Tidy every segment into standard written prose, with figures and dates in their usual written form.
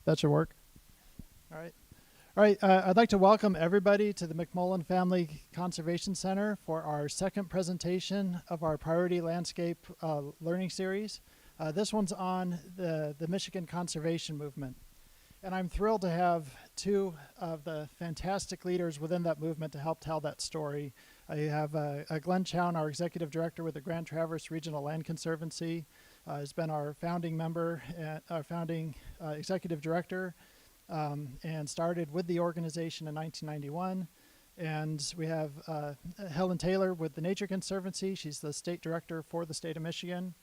That should work. All right. All right. I'd like to welcome everybody to the McMullen Family Conservation Center for our second presentation of our Priority Landscape Learning Series. This one's on the Michigan conservation movement. And I'm thrilled to have two of the fantastic leaders within that movement to help tell that story. I have Glen Chown, our executive director with the Grand Traverse Regional Land Conservancy, has been our founding member, our founding executive director, and started with the organization in 1991. And we have Helen Taylor with the Nature Conservancy. She's the state director for the state of Michigan,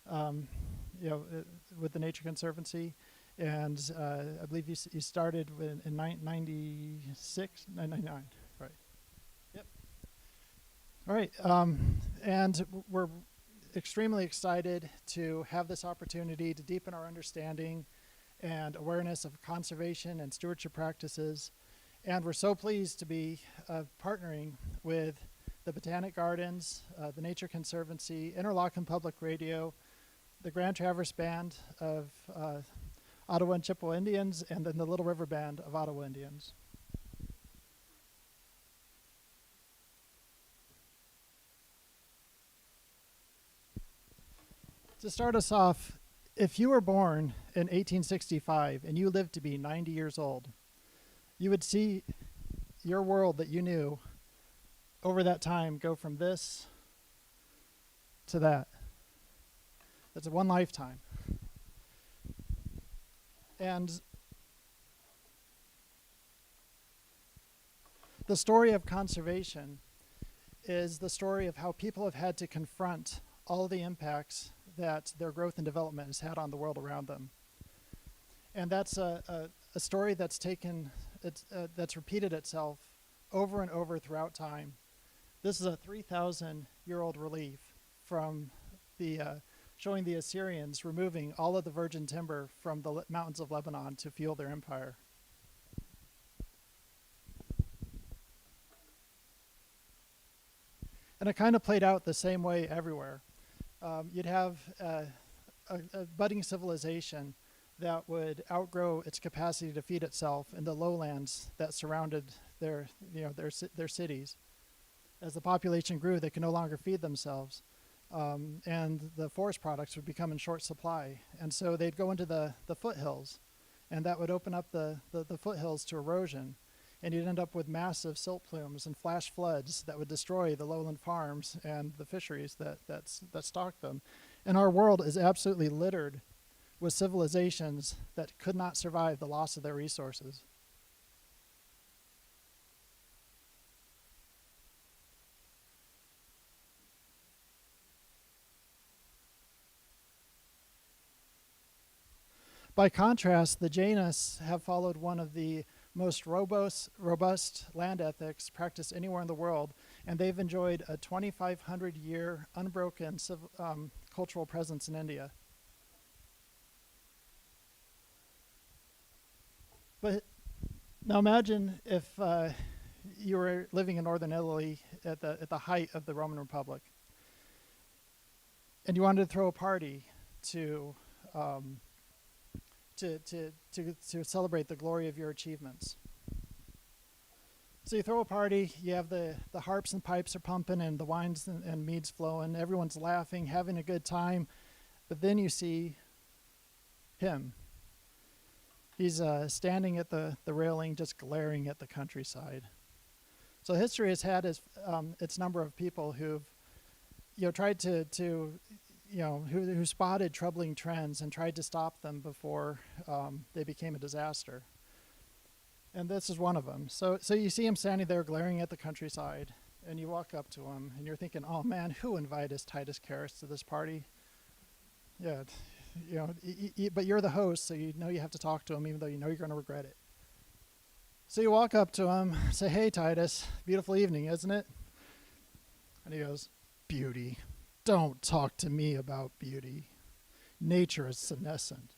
with the Nature Conservancy. And I believe you started in 96, 99, right? Yep. All right, and we're extremely excited to have this opportunity to deepen our understanding and awareness of conservation and stewardship practices. And we're so pleased to be partnering with the Botanic Gardens, the Nature Conservancy, Interlochen Public Radio, the Grand Traverse Band of Ottawa and Chippewa Indians, and then the Little River Band of Ottawa Indians. To start us off, if you were born in 1865 and you lived to be 90 years old, you would see your world that you knew over that time go from this to that. That's one lifetime. And the story of conservation is the story of how people have had to confront all the impacts that their growth and development has had on the world around them. And that's a story that's that's repeated itself over and over throughout time. This is a 3,000-year-old relief from showing the Assyrians removing all of the virgin timber from the mountains of Lebanon to fuel their empire. And it kind of played out the same way everywhere. You'd have a budding civilization that would outgrow its capacity to feed itself in the lowlands that surrounded their cities. As the population grew, they could no longer feed themselves. And the forest products would become in short supply. And so they'd go into the foothills, and that would open up the foothills to erosion. And you'd end up with massive silt plumes and flash floods that would destroy the lowland farms and the fisheries that stocked them. And our world is absolutely littered with civilizations that could not survive the loss of their resources. By contrast, the Jainists have followed one of the most robust land ethics practiced anywhere in the world, and they've enjoyed a 2,500-year unbroken cultural presence in India. But now imagine if you were living in northern Italy at the height of the Roman Republic, and you wanted to throw a party to celebrate the glory of your achievements. So you throw a party, you have the harps and pipes are pumping and the wines and meads flowing, everyone's laughing, having a good time, but then you see him. He's standing at the railing, just glaring at the countryside. So history has had its number of people who've tried who spotted troubling trends and tried to stop them before they became a disaster. And this is one of them. So you see him standing there glaring at the countryside, and you walk up to him, and you're thinking, oh man, who invited Titus Caris to this party? Yeah, but you're the host, so you know you have to talk to him, even though you know you're going to regret it. So you walk up to him, say, hey Titus, beautiful evening, isn't it? And he goes, beauty. Don't talk to me about beauty. Nature is senescent.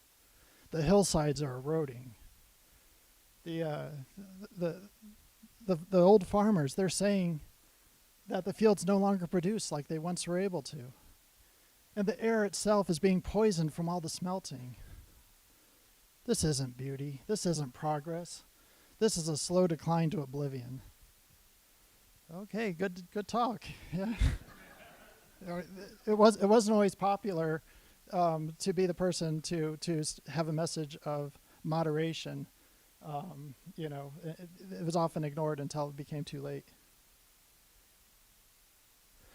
The hillsides are eroding. The old farmers, they're saying that the fields no longer produce like they once were able to. And the air itself is being poisoned from all the smelting. This isn't beauty. This isn't progress. This is a slow decline to oblivion. Okay, good talk. Yeah. It wasn't always popular to be the person to have a message of moderation. It was often ignored until it became too late.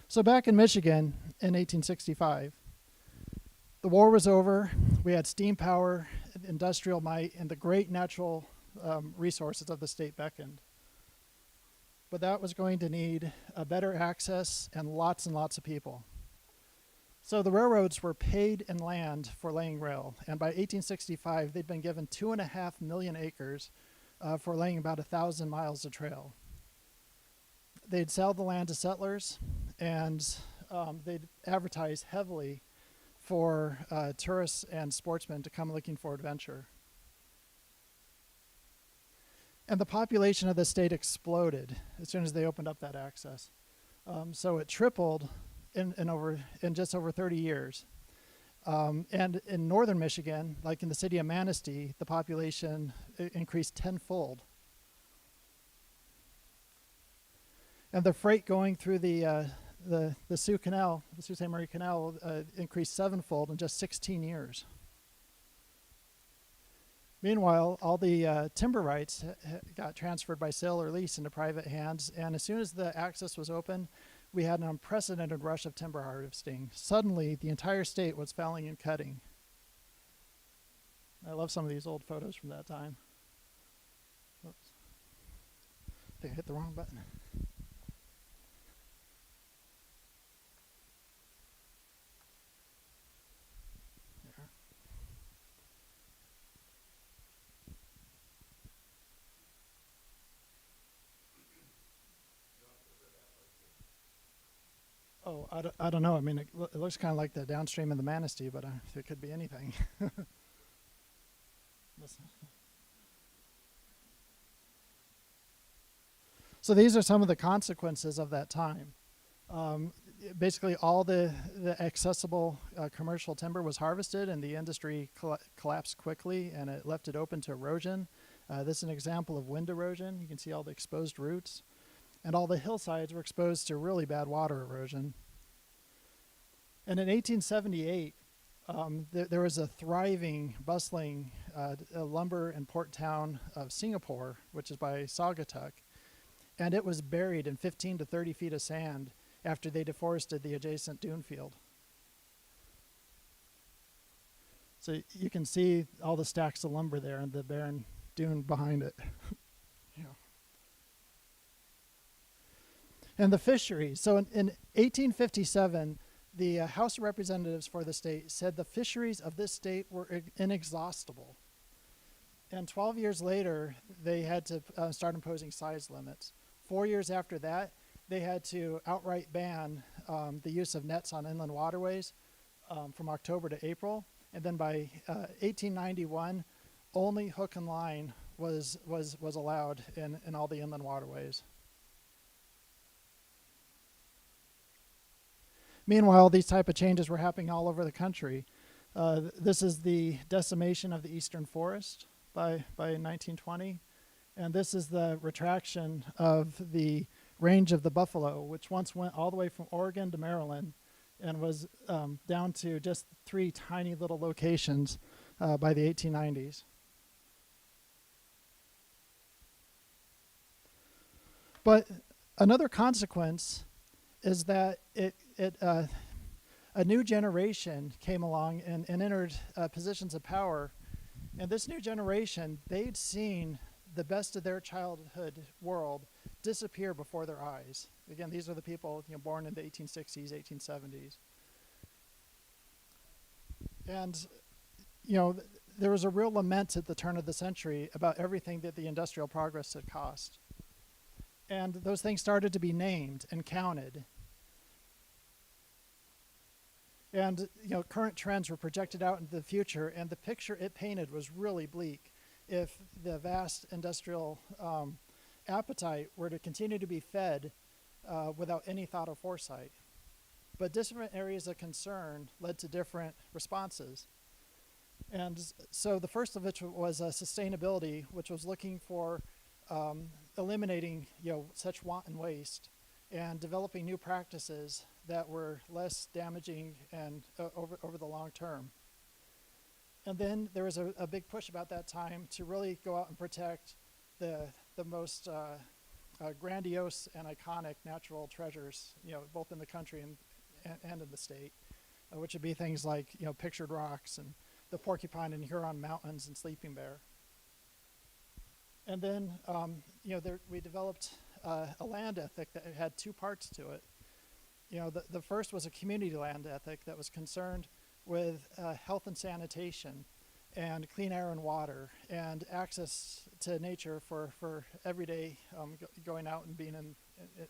So back in Michigan in 1865, the war was over. We had steam power, industrial might, and the great natural resources of the state beckoned. But that was going to need a better access and lots of people. So the railroads were paid in land for laying rail, and by 1865, they'd been given 2.5 million acres for laying about 1,000 miles of trail. They'd sell the land to settlers, and they'd advertise heavily for tourists and sportsmen to come looking for adventure. And the population of the state exploded as soon as they opened up that access. So it tripled in just over 30 years. And in northern Michigan, like in the city of Manistee, the population increased tenfold. And the freight going through the Sioux Canal, the Sault Ste. Marie Canal, increased sevenfold in just 16 years. Meanwhile, all the timber rights got transferred by sale or lease into private hands, and as soon as the access was open, we had an unprecedented rush of timber harvesting. Suddenly, the entire state was felling and cutting. I love some of these old photos from that time. Oops. I think I hit the wrong button. Oh, I don't know. I mean, it looks kind of like the downstream of the Manistee, but it could be anything. So these are some of the consequences of that time. Basically, all the accessible commercial timber was harvested, and the industry collapsed quickly, and it left it open to erosion. This is an example of wind erosion. You can see all the exposed roots. And all the hillsides were exposed to really bad water erosion. And in 1878, there was a thriving, bustling lumber and port town of Singapore, which is by Saugatuck, and it was buried in 15 to 30 feet of sand after they deforested the adjacent dune field. So you can see all the stacks of lumber there and the barren dune behind it. Yeah. And the fisheries. So in 1857, the House of Representatives for the state said the fisheries of this state were inexhaustible. And 12 years later, they had to start imposing size limits. 4 years after that, they had to outright ban the use of nets on inland waterways from October to April. And then by 1891, only hook and line was allowed in all the inland waterways. Meanwhile, these type of changes were happening all over the country. This is the decimation of the eastern forest by 1920. And this is the retraction of the range of the buffalo, which once went all the way from Oregon to Maryland and was down to just 3 tiny little locations by the 1890s. But another consequence is that a new generation came along and entered positions of power. And this new generation, they'd seen the best of their childhood world disappear before their eyes. Again, these are the people born in the 1860s, 1870s. And there was a real lament at the turn of the century about everything that the industrial progress had cost. And those things started to be named and counted. And current trends were projected out into the future, and the picture it painted was really bleak. If the vast industrial appetite were to continue to be fed without any thought or foresight. But different areas of concern led to different responses. And so the first of which was sustainability, which was looking for eliminating such wanton waste and developing new practices that were less damaging and over the long term. And then there was a big push about that time to really go out and protect the most grandiose and iconic natural treasures, both in the country and in the state, which would be things like pictured rocks and the Porcupine and Huron Mountains and Sleeping Bear. And then we developed a land ethic that had two parts to it. The first was a community land ethic that was concerned with health and sanitation and clean air and water and access to nature for everyday going out and being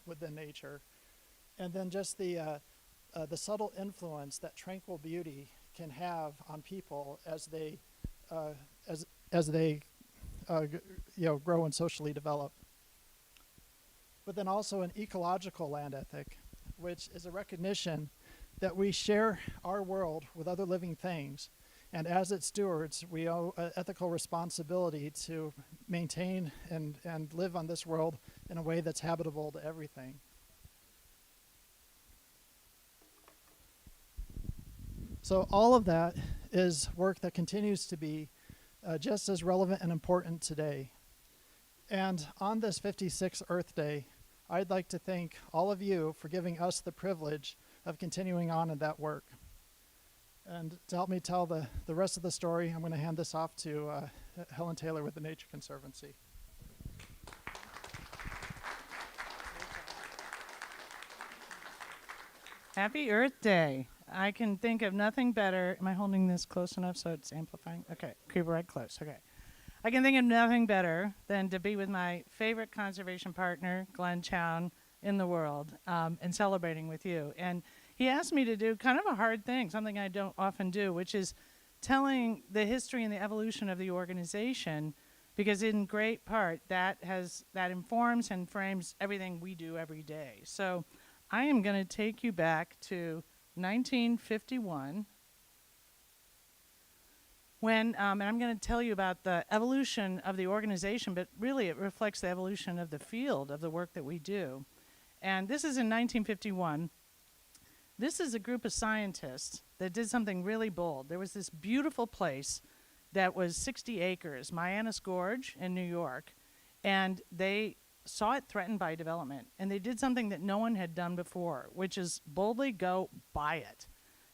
within nature. And then just the subtle influence that tranquil beauty can have on people as they grow and socially develop. But then also an ecological land ethic, which is a recognition that we share our world with other living things, and as its stewards, we owe an ethical responsibility to maintain and live on this world in a way that's habitable to everything. So all of that is work that continues to be just as relevant and important today. And on this 56th Earth Day, I'd like to thank all of you for giving us the privilege of continuing on in that work. And to help me tell the rest of the story, I'm going to hand this off to Helen Taylor with the Nature Conservancy. Happy Earth Day. I can think of nothing better. Am I holding this close enough so it's amplifying? Okay, keep it right close. Okay. I can think of nothing better than to be with my favorite conservation partner, Glen Chown, in the world, and celebrating with you. And he asked me to do kind of a hard thing, something I don't often do, which is telling the history and the evolution of the organization, because in great part that informs and frames everything we do every day. So I am going to take you back to 1951, when, and I'm going to tell you about the evolution of the organization, but really it reflects the evolution of the field of the work that we do. And this is in 1951. This is a group of scientists that did something really bold. There was this beautiful place that was 60 acres, Mianus Gorge in New York, and they saw it threatened by development, and they did something that no one had done before, which is boldly go buy it.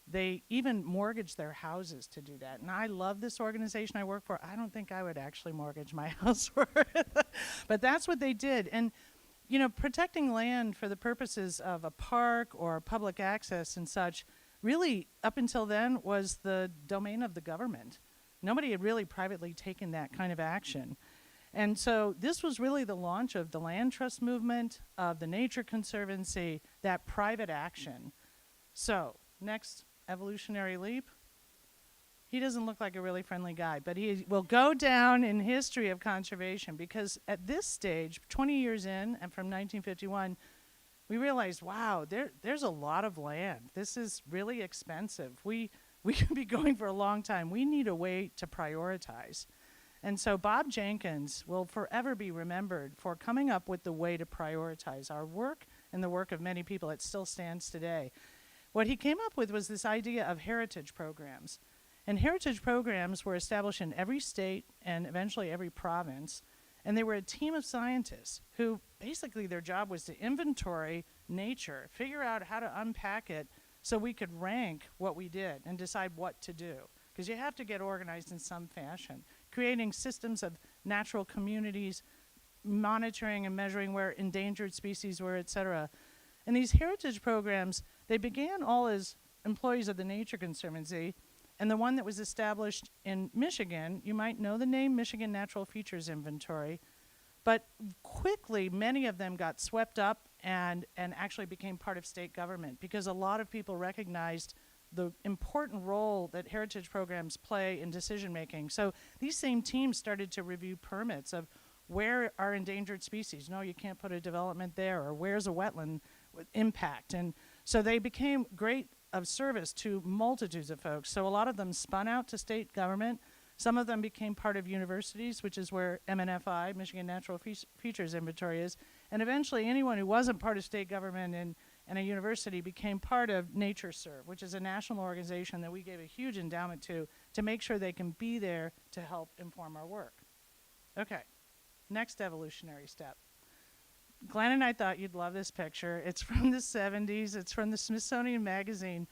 They even mortgaged their houses to do that. And I love this organization I work for. I don't think I would actually mortgage my house for it. But that's what they did. And, protecting land for the purposes of a park or public access and such, really, up until then, was the domain of the government. Nobody had really privately taken that kind of action. And so this was really the launch of the land trust movement, of the Nature Conservancy, that private action. So, next evolutionary leap. He doesn't look like a really friendly guy, but he will go down in history of conservation, because at this stage, 20 years in, and from 1951, we realized, wow, there's a lot of land. This is really expensive. We could be going for a long time. We need a way to prioritize. And so Bob Jenkins will forever be remembered for coming up with the way to prioritize our work and the work of many people. It still stands today. What he came up with was this idea of heritage programs. And heritage programs were established in every state and eventually every province. And they were a team of scientists who basically their job was to inventory nature, figure out how to unpack it so we could rank what we did and decide what to do. Because you have to get organized in some fashion. Creating systems of natural communities, monitoring and measuring where endangered species were, et cetera. And these heritage programs, they began all as employees of the Nature Conservancy, and the one that was established in Michigan, you might know the name Michigan Natural Features Inventory, but quickly many of them got swept up and actually became part of state government, because a lot of people recognized the important role that heritage programs play in decision making. So these same teams started to review permits of where are endangered species. No, you can't put a development there, or where's a wetland with impact. And so they became great of service to multitudes of folks. So a lot of them spun out to state government. Some of them became part of universities, which is where MNFI, Michigan Natural Features Inventory, is. And eventually anyone who wasn't part of state government and a university became part of NatureServe, which is a national organization that we gave a huge endowment to make sure they can be there to help inform our work. Okay, next evolutionary step. Glenn and I thought you'd love this picture. It's from the 70s. It's from the Smithsonian Magazine.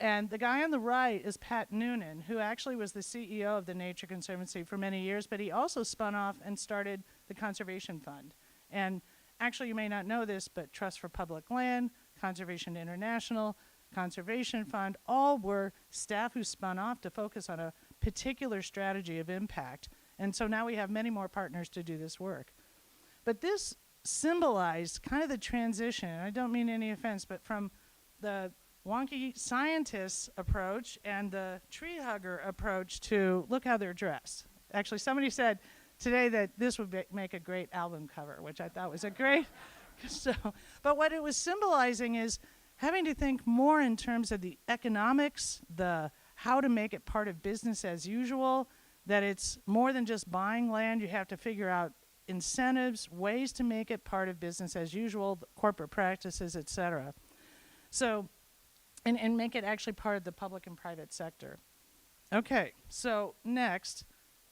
And the guy on the right is Pat Noonan, who actually was the CEO of the Nature Conservancy for many years, but he also spun off and started the Conservation Fund. And actually, you may not know this, but Trust for Public Land, Conservation International, Conservation Fund, all were staff who spun off to focus on a particular strategy of impact. And so now we have many more partners to do this work. But this symbolized kind of the transition, and I don't mean any offense, but from the wonky scientist approach and the tree hugger approach to look how they're dressed. Actually, somebody said today that this would make a great album cover, which I thought was a great. But what it was symbolizing is having to think more in terms of the economics, the how to make it part of business as usual, that it's more than just buying land. You have to figure out incentives, ways to make it part of business as usual, corporate practices, et cetera. So, and make it actually part of the public and private sector. Okay, so next,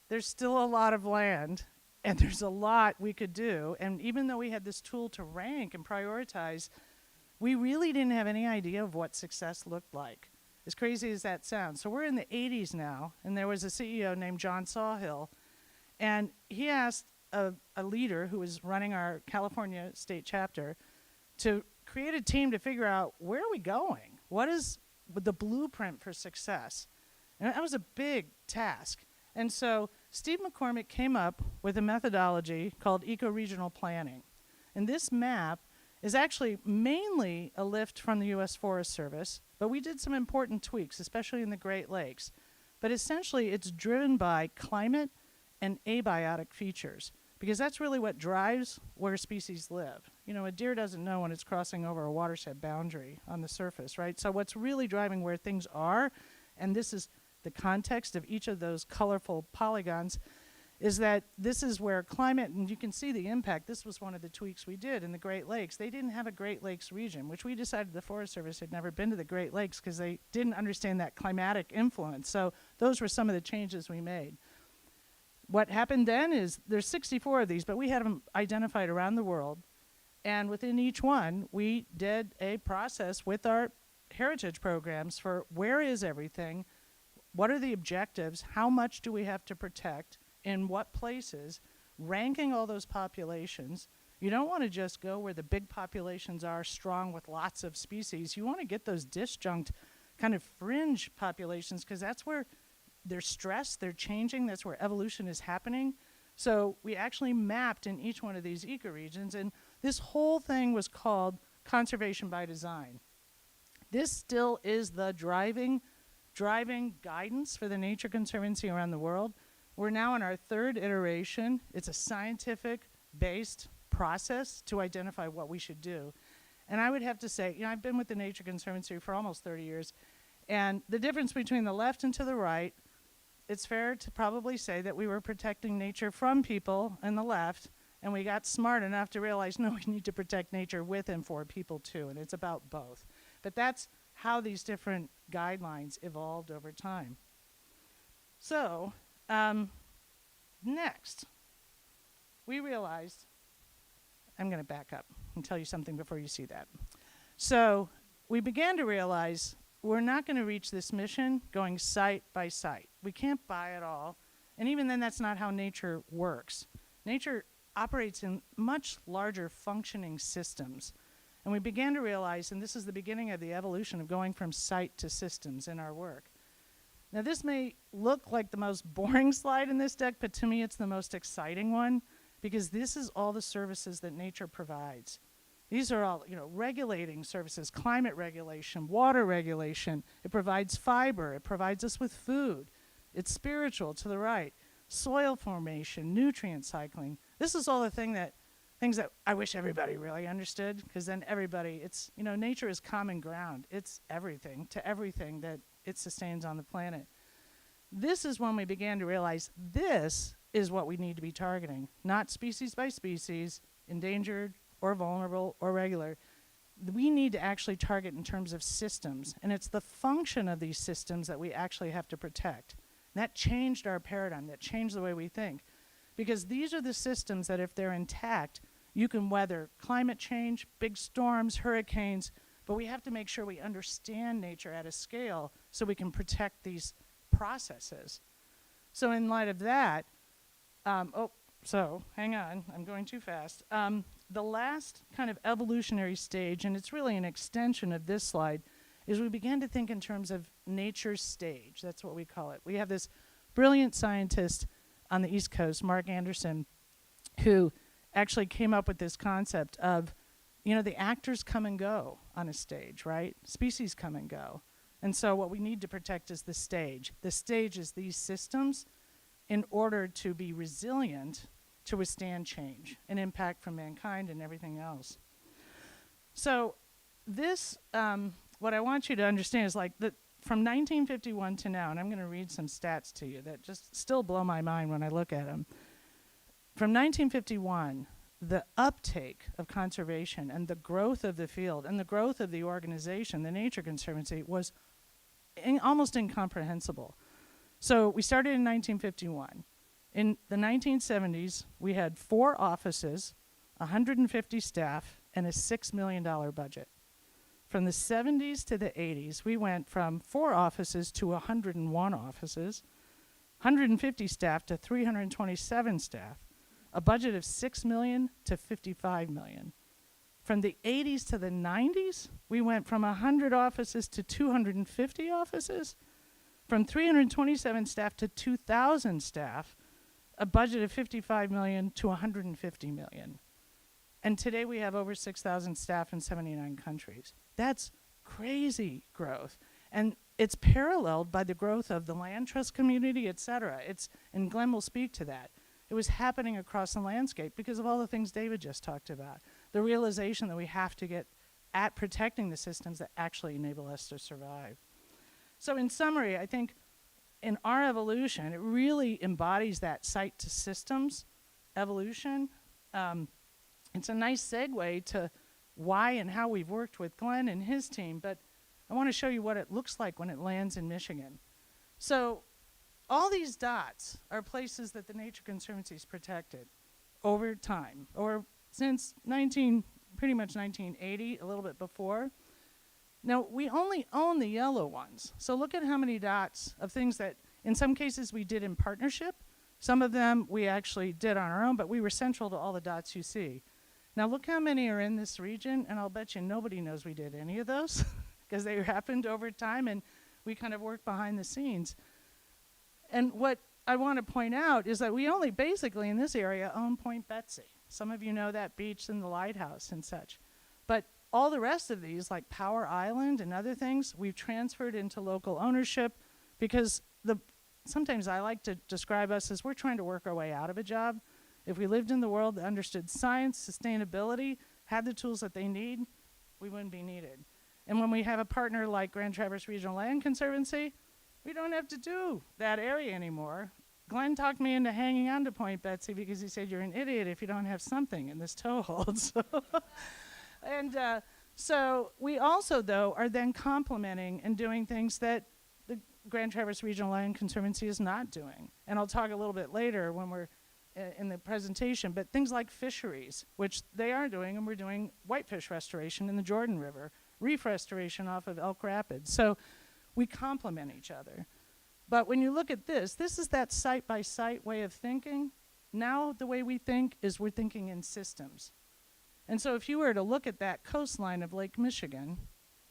there's still a lot of land, and there's a lot we could do. And even though we had this tool to rank and prioritize, we really didn't have any idea of what success looked like, as crazy as that sounds. So we're in the 80s now, and there was a CEO named John Sawhill, and he asked a leader who was running our California state chapter to create a team to figure out, where are we going? What is the blueprint for success? And that was a big task. And so Steve McCormick came up with a methodology called eco-regional planning. And this map is actually mainly a lift from the U.S. Forest Service, but we did some important tweaks, especially in the Great Lakes. But essentially, it's driven by climate and abiotic features, because that's really what drives where species live. You know, a deer doesn't know when it's crossing over a watershed boundary on the surface, right? So what's really driving where things are, and this is the context of each of those colorful polygons, is that this is where climate, and you can see the impact. This was one of the tweaks we did in the Great Lakes. They didn't have a Great Lakes region, which we decided the Forest Service had never been to the Great Lakes because they didn't understand that climatic influence. So those were some of the changes we made. What happened then is there's 64 of these, but we had them identified around the world. And within each one, we did a process with our heritage programs for where is everything, what are the objectives, how much do we have to protect, in what places, ranking all those populations. You don't want to just go where the big populations are strong with lots of species. You want to get those disjunct kind of fringe populations, because that's where they're stressed, they're changing, that's where evolution is happening. So we actually mapped in each one of these ecoregions, and this whole thing was called conservation by design. This still is the driving guidance for the Nature Conservancy around the world. We're now in our third iteration. It's a scientific-based process to identify what we should do. And I would have to say, you know, I've been with the Nature Conservancy for almost 30 years, and the difference between the left and to the right, it's fair to probably say that we were protecting nature from people on the left, and we got smart enough to realize, no, we need to protect nature with and for people too, and it's about both. But that's how these different guidelines evolved over time. So, next, we realized, I'm going to back up and tell you something before you see that. So, we began to realize we're not going to reach this mission going site by site. We can't buy it all. And even then, that's not how nature works. Nature operates in much larger functioning systems. And we began to realize, and this is the beginning of the evolution of going from site to systems in our work. Now, this may look like the most boring slide in this deck, but to me, it's the most exciting one, because this is all the services that nature provides. These are all, you know, regulating services, climate regulation, water regulation. It provides fiber. It provides us with food. It's spiritual to the right. Soil formation, nutrient cycling. This is all the things things that I wish everybody really understood, because then everybody, it's, nature is common ground. It's everything to everything that it sustains on the planet. This is when we began to realize this is what we need to be targeting, not species by species, endangered or vulnerable or regular. We need to actually target in terms of systems, and it's the function of these systems that we actually have to protect. And that changed our paradigm, that changed the way we think, because these are the systems that if they're intact, you can weather climate change, big storms, hurricanes, but we have to make sure we understand nature at a scale so we can protect these processes. So in light of that, hang on, I'm going too fast. The last kind of evolutionary stage, and it's really an extension of this slide, is we began to think in terms of nature's stage. That's what we call it. We have this brilliant scientist on the East Coast, Mark Anderson, who actually came up with this concept of, the actors come and go on a stage, right? Species come and go. And so what we need to protect is the stage. The stage is these systems in order to be resilient to withstand change and impact from mankind and everything else. So this, what I want you to understand is from 1951 to now, and I'm going to read some stats to you that just still blow my mind when I look at them. From 1951, the uptake of conservation and the growth of the field and the growth of the organization, the Nature Conservancy, was almost incomprehensible. So we started in 1951. In the 1970s, we had 4 offices, 150 staff, and a $6 million budget. From the 70s to the 80s, we went from 4 offices to 101 offices, 150 staff to 327 staff, a budget of $6 million to $55 million. From the 80s to the 90s, we went from 100 offices to 250 offices, from 327 staff to 2,000 staff, a budget of $55 million to $150 million. And today we have over 6,000 staff in 79 countries. That's crazy growth. And it's paralleled by the growth of the land trust community, et cetera. And Glenn will speak to that. It was happening across the landscape because of all the things David just talked about. The realization that we have to get at protecting the systems that actually enable us to survive. So in summary, I think in our evolution, it really embodies that site to systems evolution. It's a nice segue to why and how we've worked with Glenn and his team, but I want to show you what it looks like when it lands in Michigan. So all these dots are places that the Nature Conservancy has protected over time, or since pretty much 1980, a little bit before. Now, we only own the yellow ones. So look at how many dots of things that, in some cases, we did in partnership. Some of them we actually did on our own, but we were central to all the dots you see. Now, look how many are in this region, and I'll bet you nobody knows we did any of those because they happened over time, and we kind of worked behind the scenes. And what I want to point out is that we only basically in this area own Point Betsy. Some of you know that beach and the lighthouse and such. But all the rest of these, like Power Island and other things, we've transferred into local ownership because sometimes I like to describe us as we're trying to work our way out of a job. If we lived in the world that understood science, sustainability, had the tools that they need, we wouldn't be needed. And when we have a partner like Grand Traverse Regional Land Conservancy, we don't have to do that area anymore. Glenn talked me into hanging on to Point Betsy because he said, you're an idiot if you don't have something in this toehold. So we also, though, are then complementing and doing things that the Grand Traverse Regional Land Conservancy is not doing. And I'll talk a little bit later when we're in the presentation, but things like fisheries, which they are doing, and we're doing whitefish restoration in the Jordan River, reef restoration off of Elk Rapids. So we complement each other. But when you look at this is that site-by-site way of thinking. Now the way we think is we're thinking in systems. And so if you were to look at that coastline of Lake Michigan,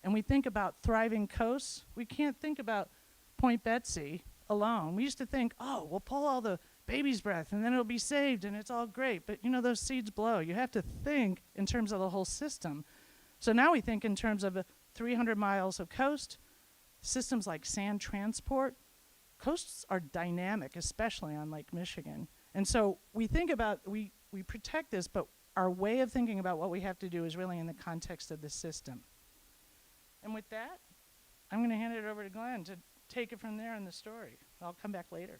and we think about thriving coasts, we can't think about Point Betsy alone. We used to think, oh, we'll pull all the baby's breath and then it'll be saved and it's all great. But those seeds blow. You have to think in terms of the whole system. So now we think in terms of 300 miles of coast, systems like sand transport. Coasts are dynamic, especially on Lake Michigan. And so we think about, we protect this, but our way of thinking about what we have to do is really in the context of the system. And with that, I'm going to hand it over to Glenn to take it from there in the story. I'll come back later.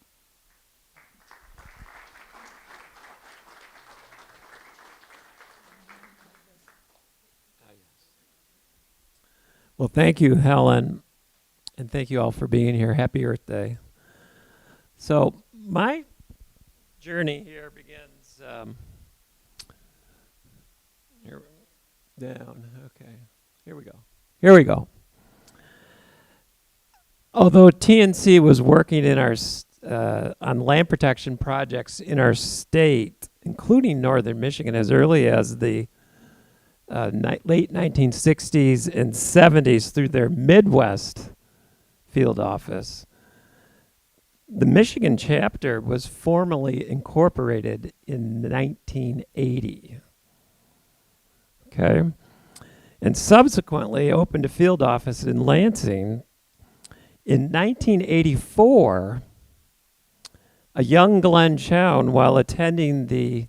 Well, thank you, Helen, and thank you all for being here. Happy Earth Day. So my journey here begins here, down. Okay, here we go. Here we go. Although TNC was working in our on land protection projects in our state, including northern Michigan, as early as the late 1960s and 70s through their Midwest field office, the Michigan chapter was formally incorporated in 1980. Okay? And subsequently opened a field office in Lansing. In 1984, a young Glen Chown, while attending the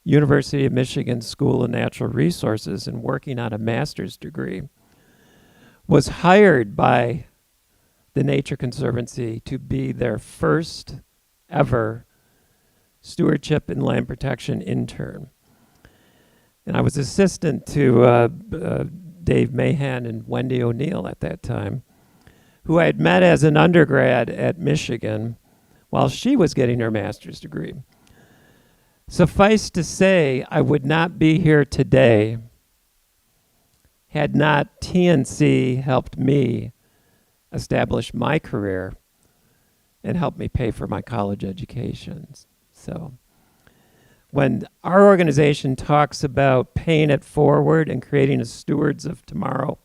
University of Michigan School of Natural Resources and working on a master's degree, was hired by the Nature Conservancy to be their first ever stewardship and land protection intern. And I was assistant to Dave Mahan and Wendy O'Neill at that time, who I had met as an undergrad at Michigan while she was getting her master's degree. Suffice to say, I would not be here today had not TNC helped me establish my career and helped me pay for my college education. So when our organization talks about paying it forward and creating a Stewards of Tomorrow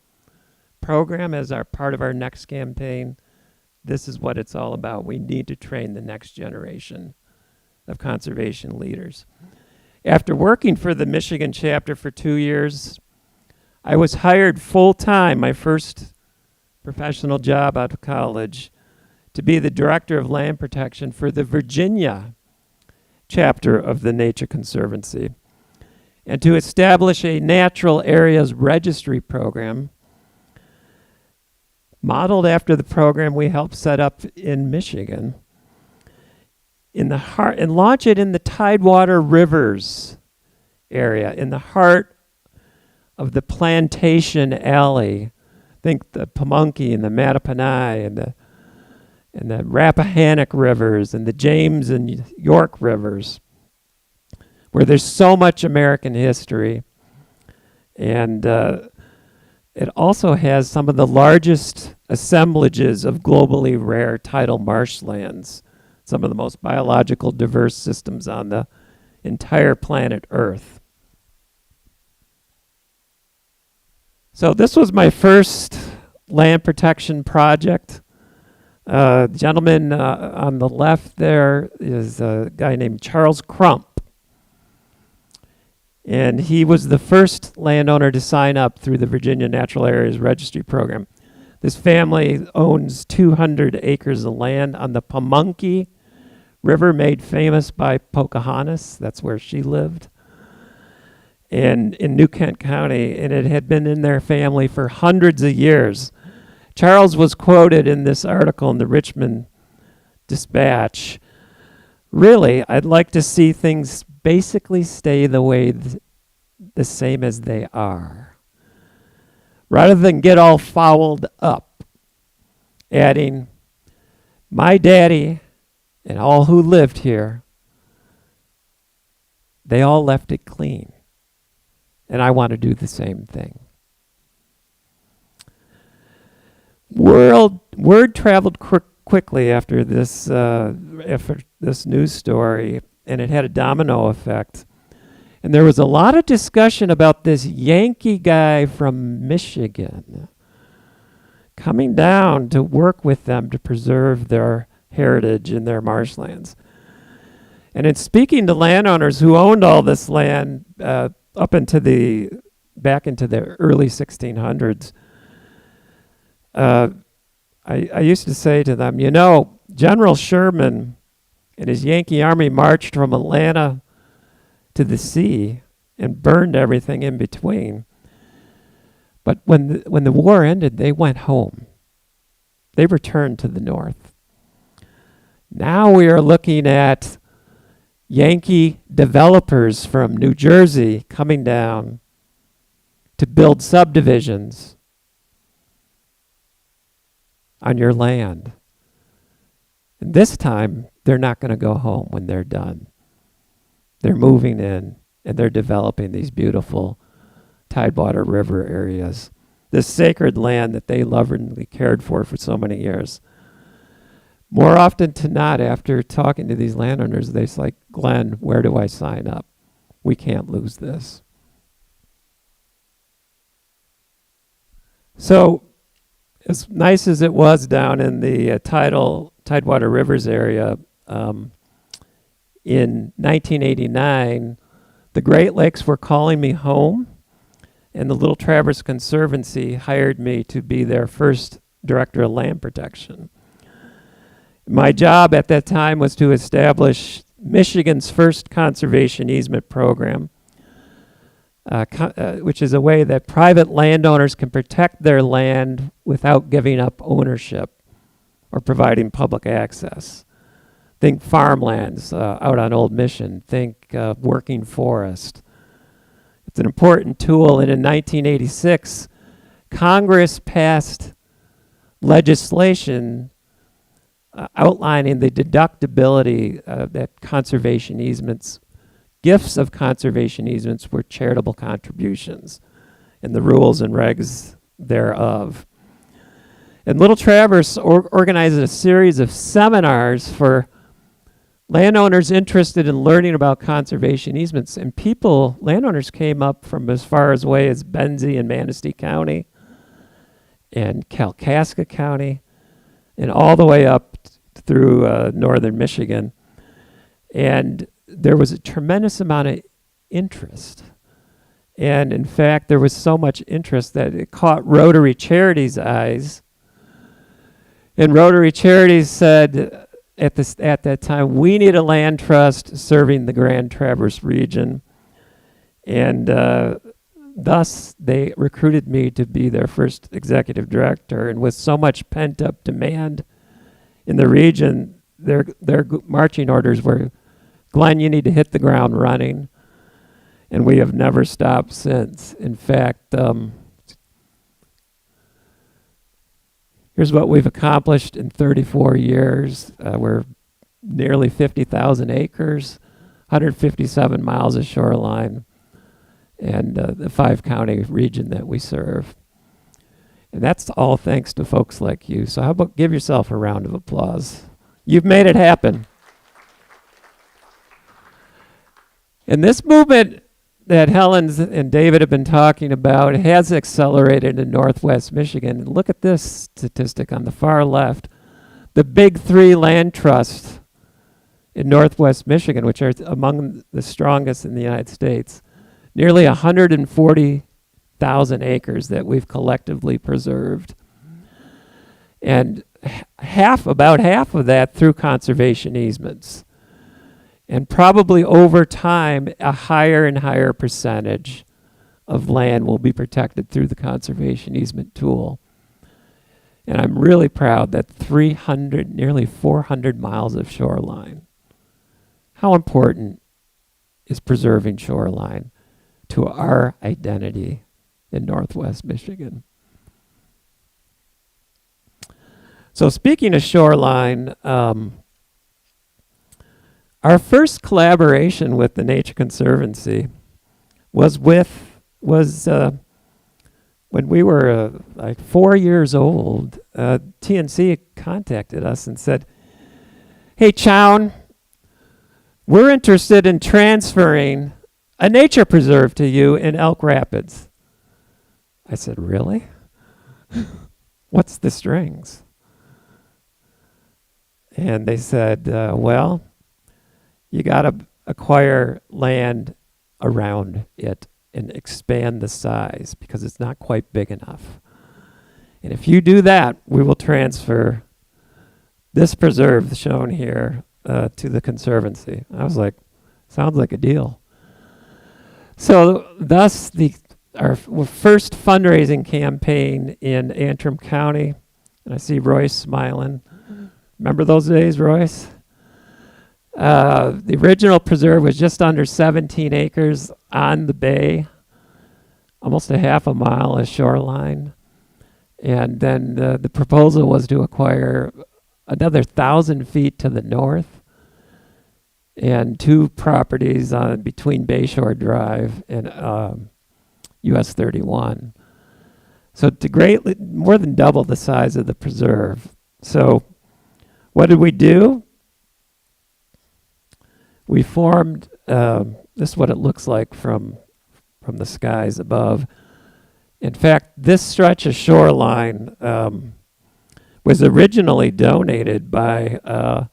program as our part of our next campaign, this is what it's all about. We need to train the next generation of conservation leaders. After working for the Michigan chapter for 2 years, I was hired full-time, my first professional job out of college, to be the director of land protection for the Virginia chapter of the Nature Conservancy, and to establish a natural areas registry program modeled after the program we helped set up in Michigan, in the heart, and launch it in the Tidewater Rivers area, in the heart of the Plantation Alley. Think the Pamunkey and the Mattaponi and the Rappahannock rivers and the James and York rivers, where there's so much American history. And it also has some of the largest assemblages of globally rare tidal marshlands, some of the most biological diverse systems on the entire planet Earth. So this was my first land protection project. The gentleman on the left there is a guy named Charles Crump. And he was the first landowner to sign up through the Virginia Natural Areas Registry Program. This family owns 200 acres of land on the Pamunkey River, made famous by Pocahontas. That's where she lived. And in New Kent County, and it had been in their family for hundreds of years. Charles was quoted in this article in the Richmond Dispatch. Really, I'd like to see things basically stay the way the same as they are, rather than get all fouled up. Adding, my daddy and all who lived here, they all left it clean. And I want to do the same thing. Word traveled quickly after this news story, and it had a domino effect. And there was a lot of discussion about this Yankee guy from Michigan coming down to work with them to preserve their heritage and their marshlands. And in speaking to landowners who owned all this land back into the early 1600s, I used to say to them, General Sherman and his Yankee army marched from Atlanta to the sea and burned everything in between. But when the war ended, they went home. They returned to the north. Now we are looking at Yankee developers from New Jersey coming down to build subdivisions on your land. And this time, they're not going to go home when they're done. They're moving in, and they're developing these beautiful Tidewater River areas, this sacred land that they lovingly cared for so many years. More often than not, after talking to these landowners, they're like, Glenn, where do I sign up? We can't lose this. So, as nice as it was down in the Tidewater Rivers area, in 1989, the Great Lakes were calling me home, and the Little Traverse Conservancy hired me to be their first director of land protection. My job at that time was to establish Michigan's first conservation easement program, which is a way that private landowners can protect their land without giving up ownership or providing public access. Think farmlands out on Old Mission. Think working forest. It's an important tool, and in 1986, Congress passed legislation outlining the deductibility that conservation easements, gifts of conservation easements were charitable contributions, and the rules and regs thereof. And Little Traverse organized a series of seminars for landowners interested in learning about conservation easements, and landowners came up from as far away as Benzie and Manistee County and Kalkaska County and all the way up through northern Michigan. And there was a tremendous amount of interest. And in fact, there was so much interest that it caught Rotary Charities' eyes. And Rotary Charities said at that time, we need a land trust serving the Grand Traverse region. And thus, they recruited me to be their first executive director. And with so much pent-up demand in the region, their marching orders were, Glenn, you need to hit the ground running. And we have never stopped since. In fact, here's what we've accomplished in 34 years. We're nearly 50,000 acres, 157 miles of shoreline, and the 5-county region that we serve. And that's all thanks to folks like you. So how about give yourself a round of applause? You've made it happen. And this movement that Helen and David have been talking about has accelerated in Northwest Michigan. And look at this statistic on the far left. The big 3 land trusts in Northwest Michigan, which are among the strongest in the United States, nearly 140,000 acres that we've collectively preserved. And about half of that through conservation easements. And probably over time, a higher and higher percentage of land will be protected through the conservation easement tool. And I'm really proud that nearly 400 miles of shoreline. How important is preserving shoreline to our identity in Northwest Michigan? So speaking of shoreline, our first collaboration with the Nature Conservancy was when we were like 4 years old. TNC contacted us and said, "Hey, Chown, we're interested in transferring a nature preserve to you in Elk Rapids." I said, "Really? What's the strings?" And they said, well, you got to acquire land around it and expand the size because it's not quite big enough. And if you do that, we will transfer this preserve shown here to the Conservancy. I was like, sounds like a deal. So thus our first fundraising campaign in Antrim County, and I see Royce smiling. Remember those days, Royce? The original preserve was just under 17 acres on the bay, almost a half a mile of shoreline. And then the proposal was to acquire another 1,000 feet to the north and 2 properties between Bayshore Drive and US 31. So to more than double the size of the preserve. So what did we do? We formed, this is what it looks like from the skies above. In fact, this stretch of shoreline was originally donated by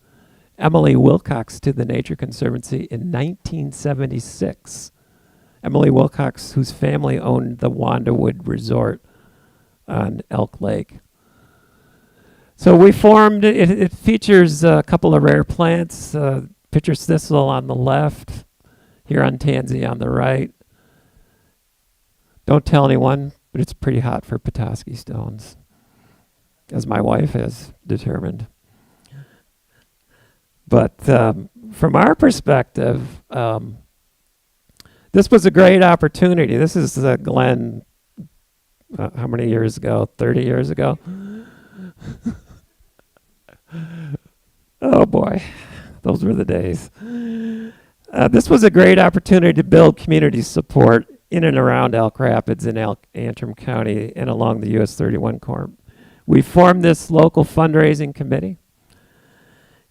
Emily Wilcox to the Nature Conservancy in 1976. Emily Wilcox, whose family owned the Wandawood Resort on Elk Lake. So we formed, it features a couple of rare plants, pitcher's thistle on the left, Huron tansy on the right. Don't tell anyone, but it's pretty hot for Petoskey stones, as my wife has determined. But from our perspective, this was a great opportunity. This is Glen, how many years ago? 30 years ago? Oh boy, those were the days. This was a great opportunity to build community support in and around Elk Rapids and Antrim County and along the US 31 corridor. We formed this local fundraising committee,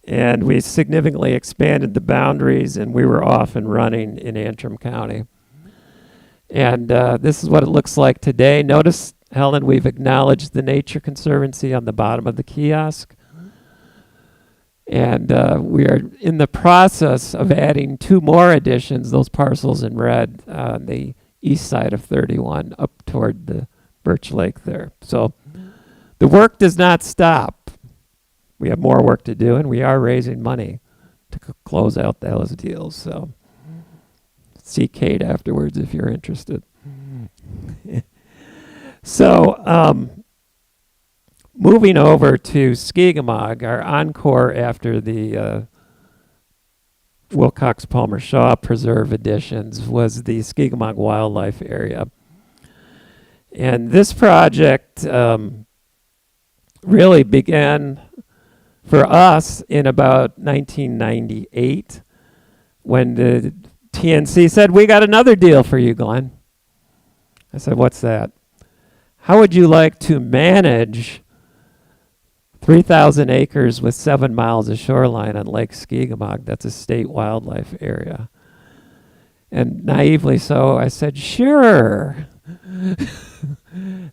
and we significantly expanded the boundaries, and we were off and running in Antrim County. And this is what it looks like today. Notice, Helen, we've acknowledged the Nature Conservancy on the bottom of the kiosk. And we are in the process of adding 2 more additions, those parcels in red, on the east side of 31, up toward the Perch Lake there. So the work does not stop. We have more work to do, and we are raising money to close out those deals. So see Kate afterwards if you're interested. So moving over to Skegamog, our encore after the Wilcox Palmer Shaw Preserve additions was the Skegamog Wildlife Area. And this project really began for us in about 1998 when the TNC said, "We got another deal for you, Glenn." I said, "What's that?" "How would you like to manage 3,000 acres with 7 miles of shoreline on Lake Skegamog? That's a state wildlife area." And naively so, I said, "Sure."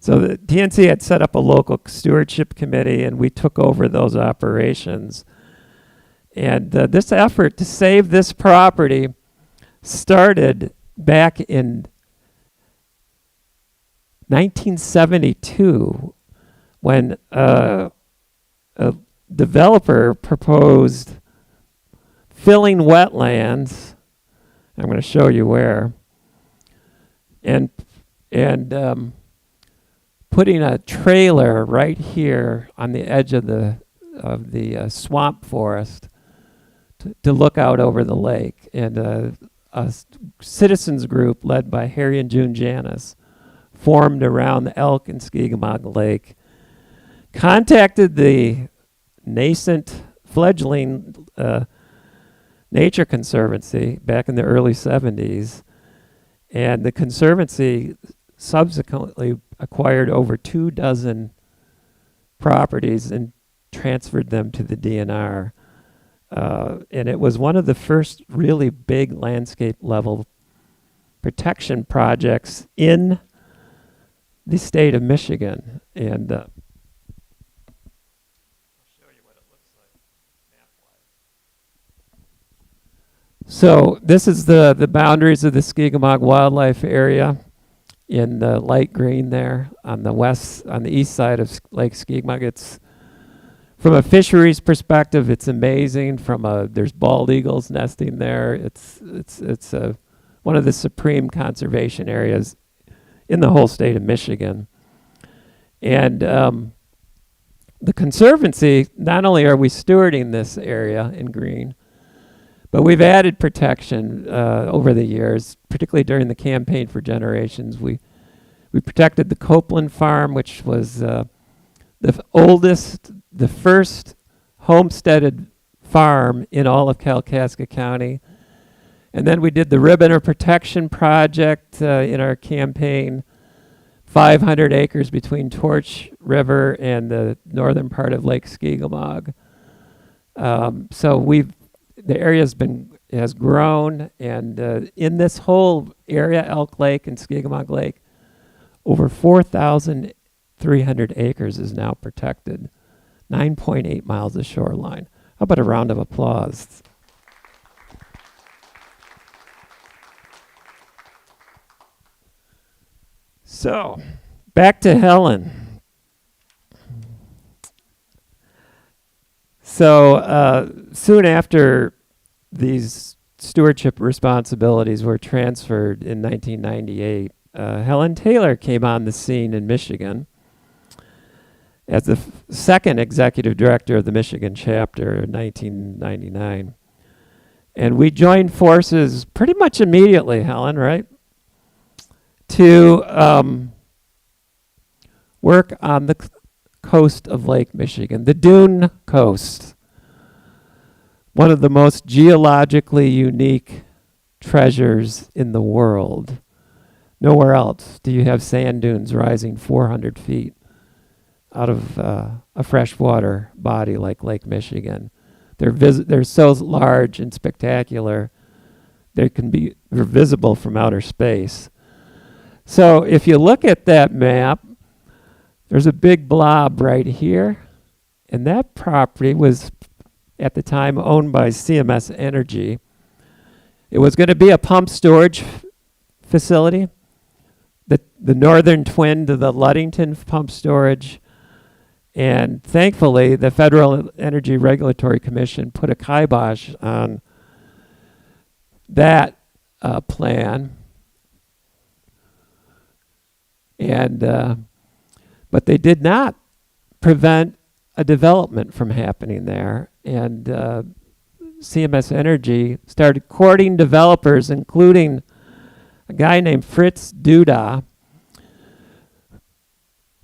So the TNC had set up a local stewardship committee, and we took over those operations. And this effort to save this property started back in 1972 when a developer proposed filling wetlands. I'm going to show you where, and putting a trailer right here on the edge of the swamp forest to look out over the lake. And a citizens group led by Harry and June Janis formed around the Elk and Skegamog Lake, contacted the nascent fledgling Nature Conservancy back in the early 70s, and the Conservancy subsequently acquired over 24 properties and transferred them to the DNR. And it was one of the first really big landscape level protection projects in the state of Michigan. And I'll show you what it looks like map-wise. So this is the boundaries of the Skegamog Wildlife Area in the light green there on the east side of Lake Skegamog. It's, from a fisheries perspective, it's amazing. There's bald eagles nesting there. It's a one of the supreme conservation areas in the whole state of Michigan. And the Conservancy, not only are we stewarding this area in green, but we've added protection over the years, particularly during the campaign for generations. We protected the Copeland Farm, which was the first homesteaded farm in all of Kalkaska County. And then we did the Ribbon of Protection Project in our campaign, 500 acres between Torch River and the northern part of Lake Skegamog. So the area has grown, and in this whole area, Elk Lake and Skegamog Lake, over 4,300 acres is now protected, 9.8 miles of shoreline. How about a round of applause? So, back to Helen. So, soon after these stewardship responsibilities were transferred in 1998, Helen Taylor came on the scene in Michigan as the second executive director of the Michigan chapter in 1999. And we joined forces pretty much immediately, Helen, right? To work on the coast of Lake Michigan, the Dune Coast, one of the most geologically unique treasures in the world. Nowhere else do you have sand dunes rising 400 feet out of a freshwater body like Lake Michigan. They're so large and spectacular, they're visible from outer space. So if you look at that map, there's a big blob right here, and that property was at the time owned by CMS Energy. It was going to be a pump storage facility, the northern twin to the Ludington pump storage. And thankfully, the Federal Energy Regulatory Commission put a kibosh on that plan. And but they did not prevent a development from happening there. And CMS Energy started courting developers, including a guy named Fritz Duda.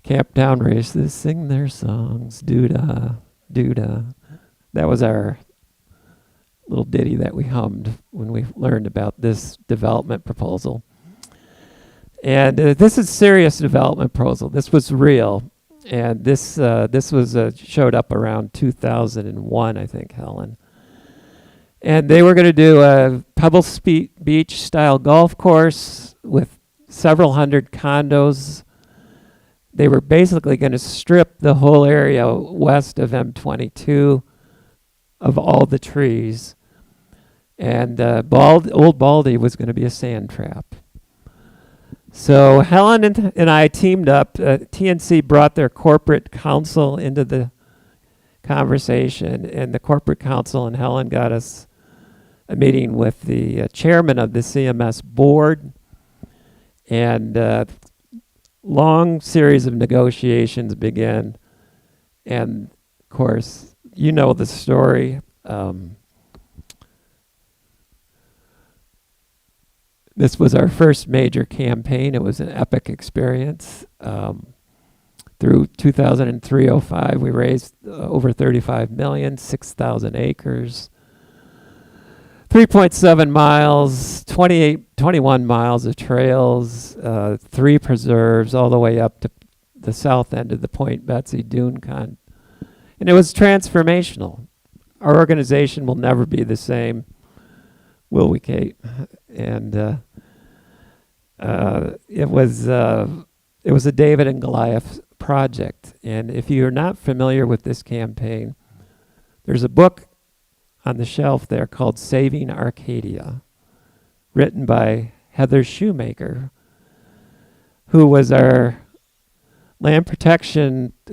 Camp Down Races sing their songs, Duda, Duda. That was our little ditty that we hummed when we learned about this development proposal. And this is serious development proposal. This was real, and this was showed up around 2001, I think, Helen. And they were going to do a Pebble Beach style golf course with several hundred condos. They were basically going to strip the whole area west of M22 of all the trees. And Old Baldy was going to be a sand trap. So Helen and I teamed up. TNC brought their corporate counsel into the conversation, and the corporate counsel and Helen got us a meeting with the chairman of the CMS board, and long series of negotiations began. And of course, you know the story. This was our first major campaign. It was an epic experience. Through 2003-05, we raised over 35 million, 6,000 acres, 3.7 miles, 21 miles of trails, 3 preserves, all the way up to the south end of the Point Betsy Dune Con. And it was transformational. Our organization will never be the same, will we, Kate? And it was a David and Goliath project. And if you're not familiar with this campaign, there's a book on the shelf there called Saving Arcadia, written by Heather Shoemaker, who was our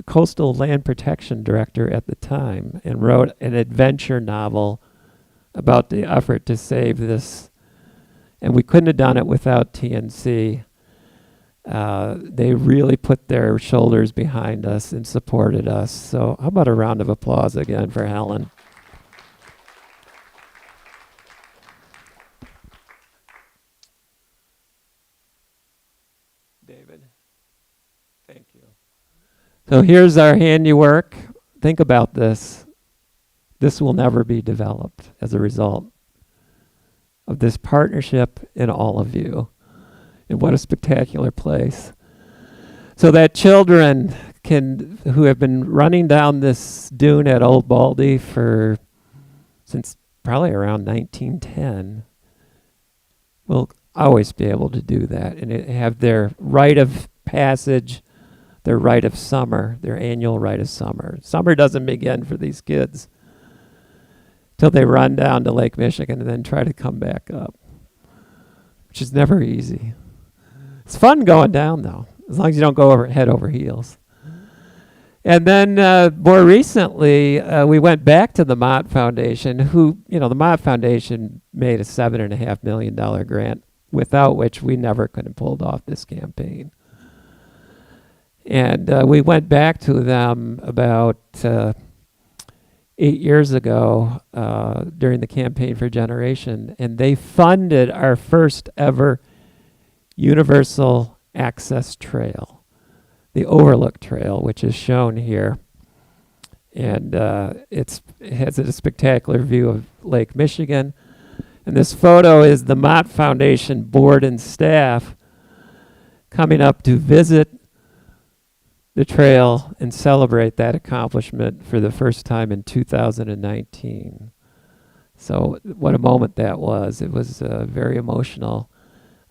coastal land protection director at the time, and wrote an adventure novel about the effort to save this And we couldn't have done it without TNC. They really put their shoulders behind us and supported us. So how about a round of applause again for Helen? David, thank you. So here's our handiwork. Think about this. This will never be developed as a result of this partnership in all of you. And what a spectacular place. So that children who have been running down this dune at Old Baldy since probably around 1910 will always be able to do that and have their rite of passage, their rite of summer, their annual rite of summer. Summer doesn't begin for these kids till they run down to Lake Michigan and then try to come back up, which is never easy. It's fun going down, though, as long as you don't go head over heels. And then more recently, we went back to the Mott Foundation, the Mott Foundation made a $7.5 million grant, without which we never could have pulled off this campaign. And we went back to them about 8 years ago during the Campaign for Generation, and they funded our first ever universal access trail, the Overlook Trail, which is shown here. And it has a spectacular view of Lake Michigan. And this photo is the Mott Foundation board and staff coming up to visit the trail and celebrate that accomplishment for the first time in 2019. So what a moment that was. It was very emotional.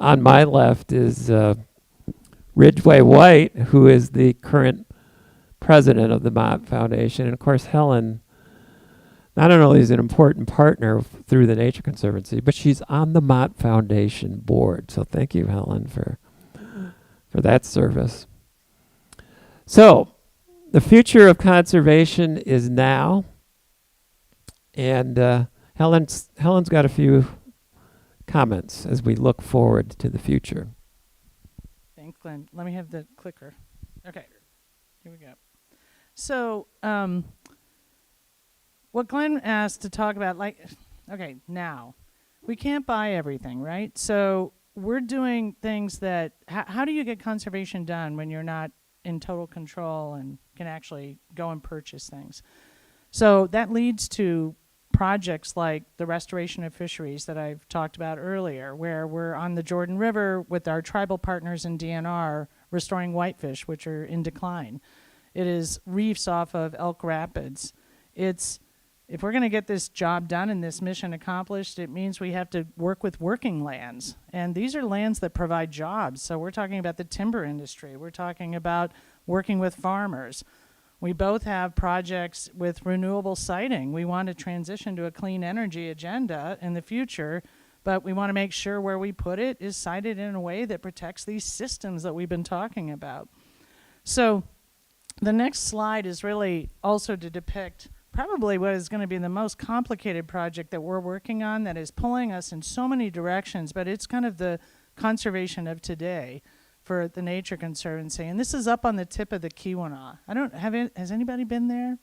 On my left is Ridgway White, who is the current president of the Mott Foundation. And of course, Helen not only is an important partner through the Nature Conservancy, but she's on the Mott Foundation board. So thank you, Helen, for that service. So the future of conservation is now. And Helen's got a few comments as we look forward to the future. Thanks, Glenn. Let me have the clicker. Okay, here we go. So what Glenn asked to talk about, now, we can't buy everything, right? So we're doing things that, how do you get conservation done when you're not in total control and can actually go and purchase things? So that leads to projects like the restoration of fisheries that I've talked about earlier, where we're on the Jordan River with our tribal partners in DNR restoring whitefish, which are in decline. It is reefs off of Elk Rapids. If we're going to get this job done and this mission accomplished, it means we have to work with working lands. And these are lands that provide jobs. So we're talking about the timber industry. We're talking about working with farmers. We both have projects with renewable siting. We want to transition to a clean energy agenda in the future, but we want to make sure where we put it is sited in a way that protects these systems that we've been talking about. So the next slide is really also to depict probably what is going to be the most complicated project that we're working on that is pulling us in so many directions, but it's kind of the conservation of today for the Nature Conservancy. And this is up on the tip of the Keweenaw. Has anybody been there?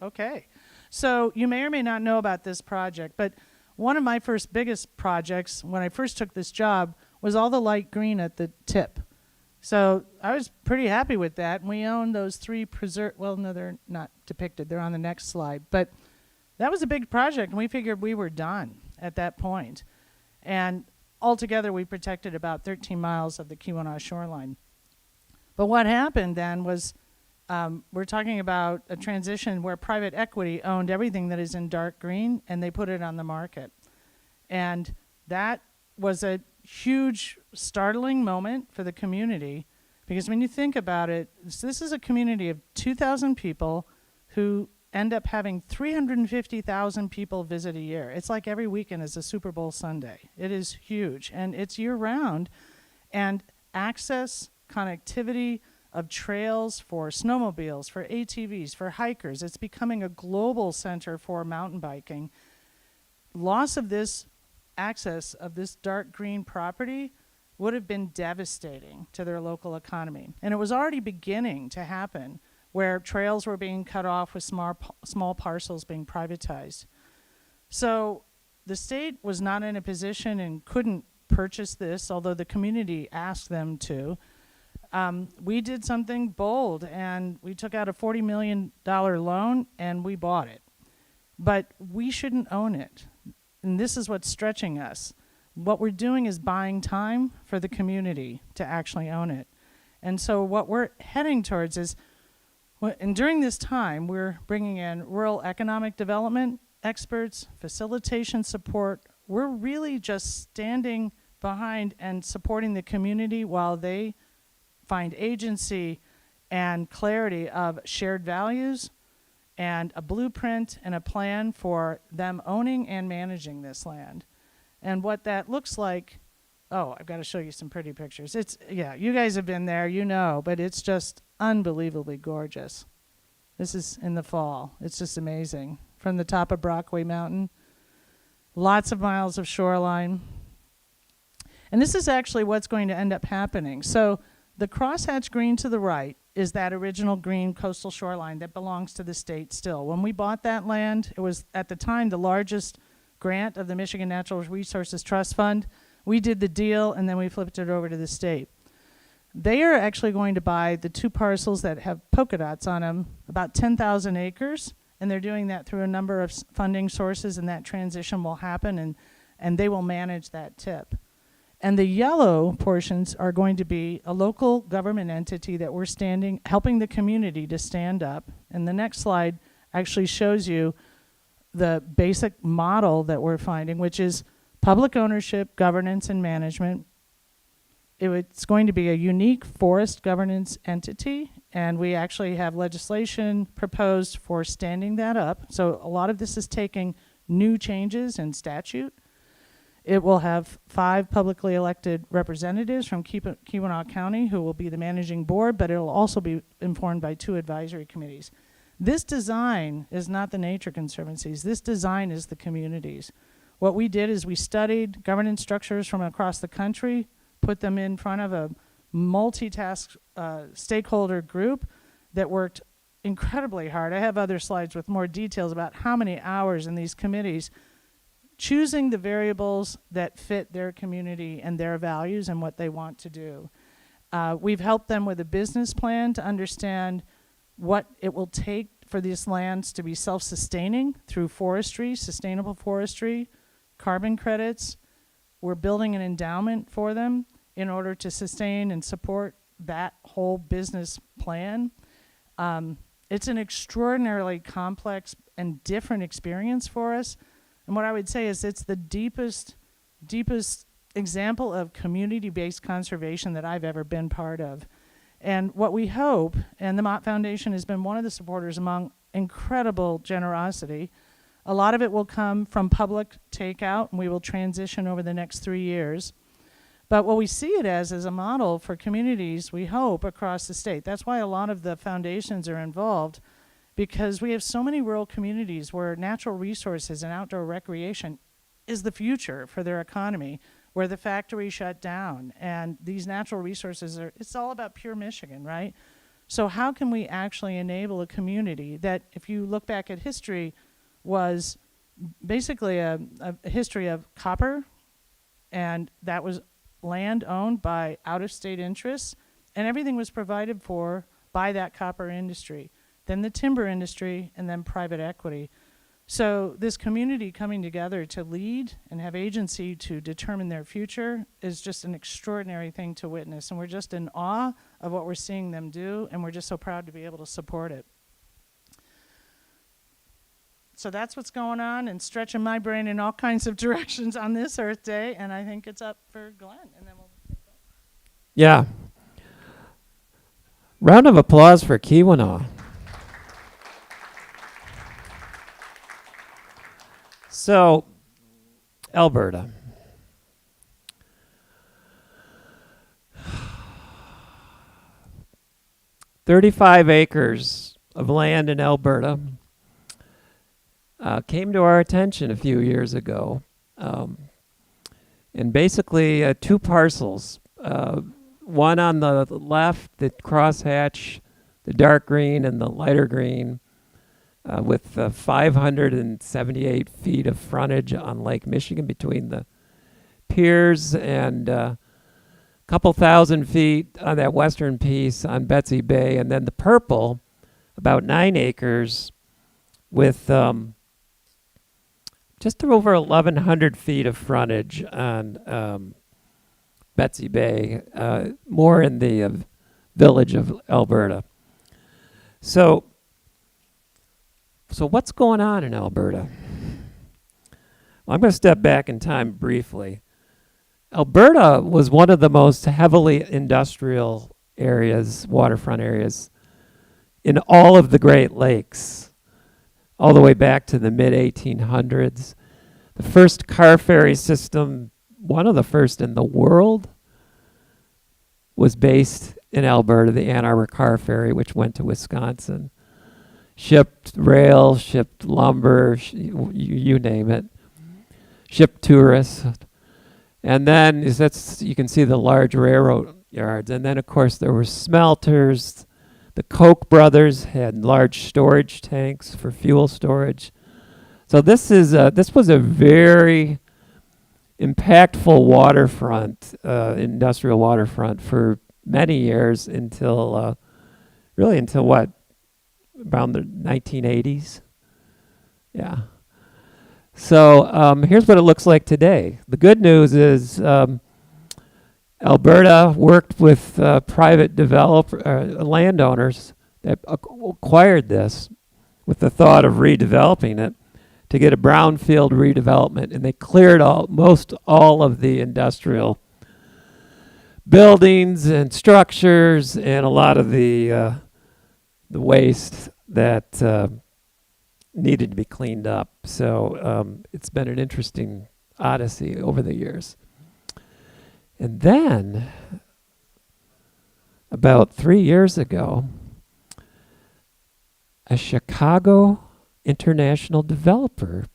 Okay. So you may or may not know about this project, but one of my biggest projects when I first took this job was all the light green at the tip. So I was pretty happy with that. And we own those three well, no, they're not depicted. They're on the next slide. But that was a big project, and we figured we were done at that point. And altogether, we protected about 13 miles of the Keweenaw shoreline. But what happened then was we're talking about a transition where private equity owned everything that is in dark green, and they put it on the market. And that was a huge, startling moment for the community, because when you think about it, this is a community of 2,000 people who end up having 350,000 people visit a year. It's like every weekend is a Super Bowl Sunday. It is huge, and it's year-round. And access, connectivity of trails for snowmobiles, for ATVs, for hikers. It's becoming a global center for mountain biking. Loss of this access of this dark green property would have been devastating to their local economy. And it was already beginning to happen, where trails were being cut off with small parcels being privatized. So the state was not in a position and couldn't purchase this, although the community asked them to. We did something bold, and we took out a $40 million loan and we bought it. But we shouldn't own it. And this is what's stretching us. What we're doing is buying time for the community to actually own it. And so what we're heading towards is, and during this time, we're bringing in rural economic development experts, facilitation support. We're really just standing behind and supporting the community while they find agency and clarity of shared values and a blueprint and a plan for them owning and managing this land. And what that looks like, oh, I've got to show you some pretty pictures. Yeah, you guys have been there, you know, but it's just unbelievably gorgeous. This is in the fall. It's just amazing. From the top of Brockway Mountain, lots of miles of shoreline. And this is actually what's going to end up happening. So the crosshatch green to the right is that original green coastal shoreline that belongs to the state still. When we bought that land, it was at the time the largest grant of the Michigan Natural Resources Trust Fund. We did the deal and then we flipped it over to the state. They are actually going to buy the 2 parcels that have polka dots on them, about 10,000 acres, and they're doing that through a number of funding sources, and that transition will happen, and they will manage that tip. And the yellow portions are going to be a local government entity that we're helping the community to stand up. And the next slide actually shows you the basic model that we're finding, which is public ownership, governance, and management. It's going to be a unique forest governance entity, and we actually have legislation proposed for standing that up. So a lot of this is taking new changes in statute. It will have 5 publicly elected representatives from Keweenaw County who will be the managing board, but it will also be informed by 2 advisory committees. This design is not the nature conservancies. This design is the communities. What we did is we studied governance structures from across the country, put them in front of a multitask stakeholder group that worked incredibly hard. I have other slides with more details about how many hours in these committees choosing the variables that fit their community and their values and what they want to do. We've helped them with a business plan to understand what it will take for these lands to be self-sustaining through forestry, sustainable forestry, carbon credits. We're building an endowment for them in order to sustain and support that whole business plan. It's an extraordinarily complex and different experience for us. And what I would say is it's the deepest example of community-based conservation that I've ever been part of. And what we hope, and the Mott Foundation has been one of the supporters among incredible generosity, a lot of it will come from public takeout, and we will transition over the next 3 years. But what we see it as is a model for communities, we hope, across the state. That's why a lot of the foundations are involved, because we have so many rural communities where natural resources and outdoor recreation is the future for their economy, where the factories shut down. And these natural resources it's all about pure Michigan, right? So how can we actually enable a community that, if you look back at history, was basically a history of copper, and that was land owned by out-of-state interests, and everything was provided for by that copper industry, then the timber industry, and then private equity. So this community coming together to lead and have agency to determine their future is just an extraordinary thing to witness, and we're just in awe of what we're seeing them do, and we're just so proud to be able to support it. So that's what's going on and stretching my brain in all kinds of directions on this Earth Day, and I think it's up for Glenn, and then we'll take over. Yeah. Round of applause for Keweenaw. So, Alberta. "35 acres of land in Alberta came to our attention a few years ago. and basically 2 parcels. One on the left, the crosshatch, the dark green and the lighter green, with 578 feet of frontage on Lake Michigan between the piers, and a couple thousand feet on that western piece on Betsy Bay, and then the purple, about 9 acres with just over 1,100 feet of frontage on Betsy Bay, more in the village of Alberta. So what's going on in Alberta? Well, I'm going to step back in time briefly. Alberta was one of the most heavily industrial areas, waterfront areas, in all of the Great Lakes, all the way back to the mid-1800s. The first car ferry system, one of the first in the world, was based in Alberta, the Ann Arbor Car Ferry, which went to Wisconsin. Shipped rail, shipped lumber, you name it. Shipped tourists. And then you can see the large railroad yards. And then, of course, there were smelters. The Koch brothers had large storage tanks for fuel storage. So this was a very impactful waterfront, industrial waterfront for many years until what? Around the 1980s. Yeah. So here's what it looks like today. The good news is Alberta worked with private landowners that acquired this with the thought of redeveloping it to get a brownfield redevelopment, and they cleared almost all of the industrial buildings and structures and a lot of the waste that needed to be cleaned up. So it's been an interesting odyssey over the years. And then, about 3 years ago, a Chicago international developer,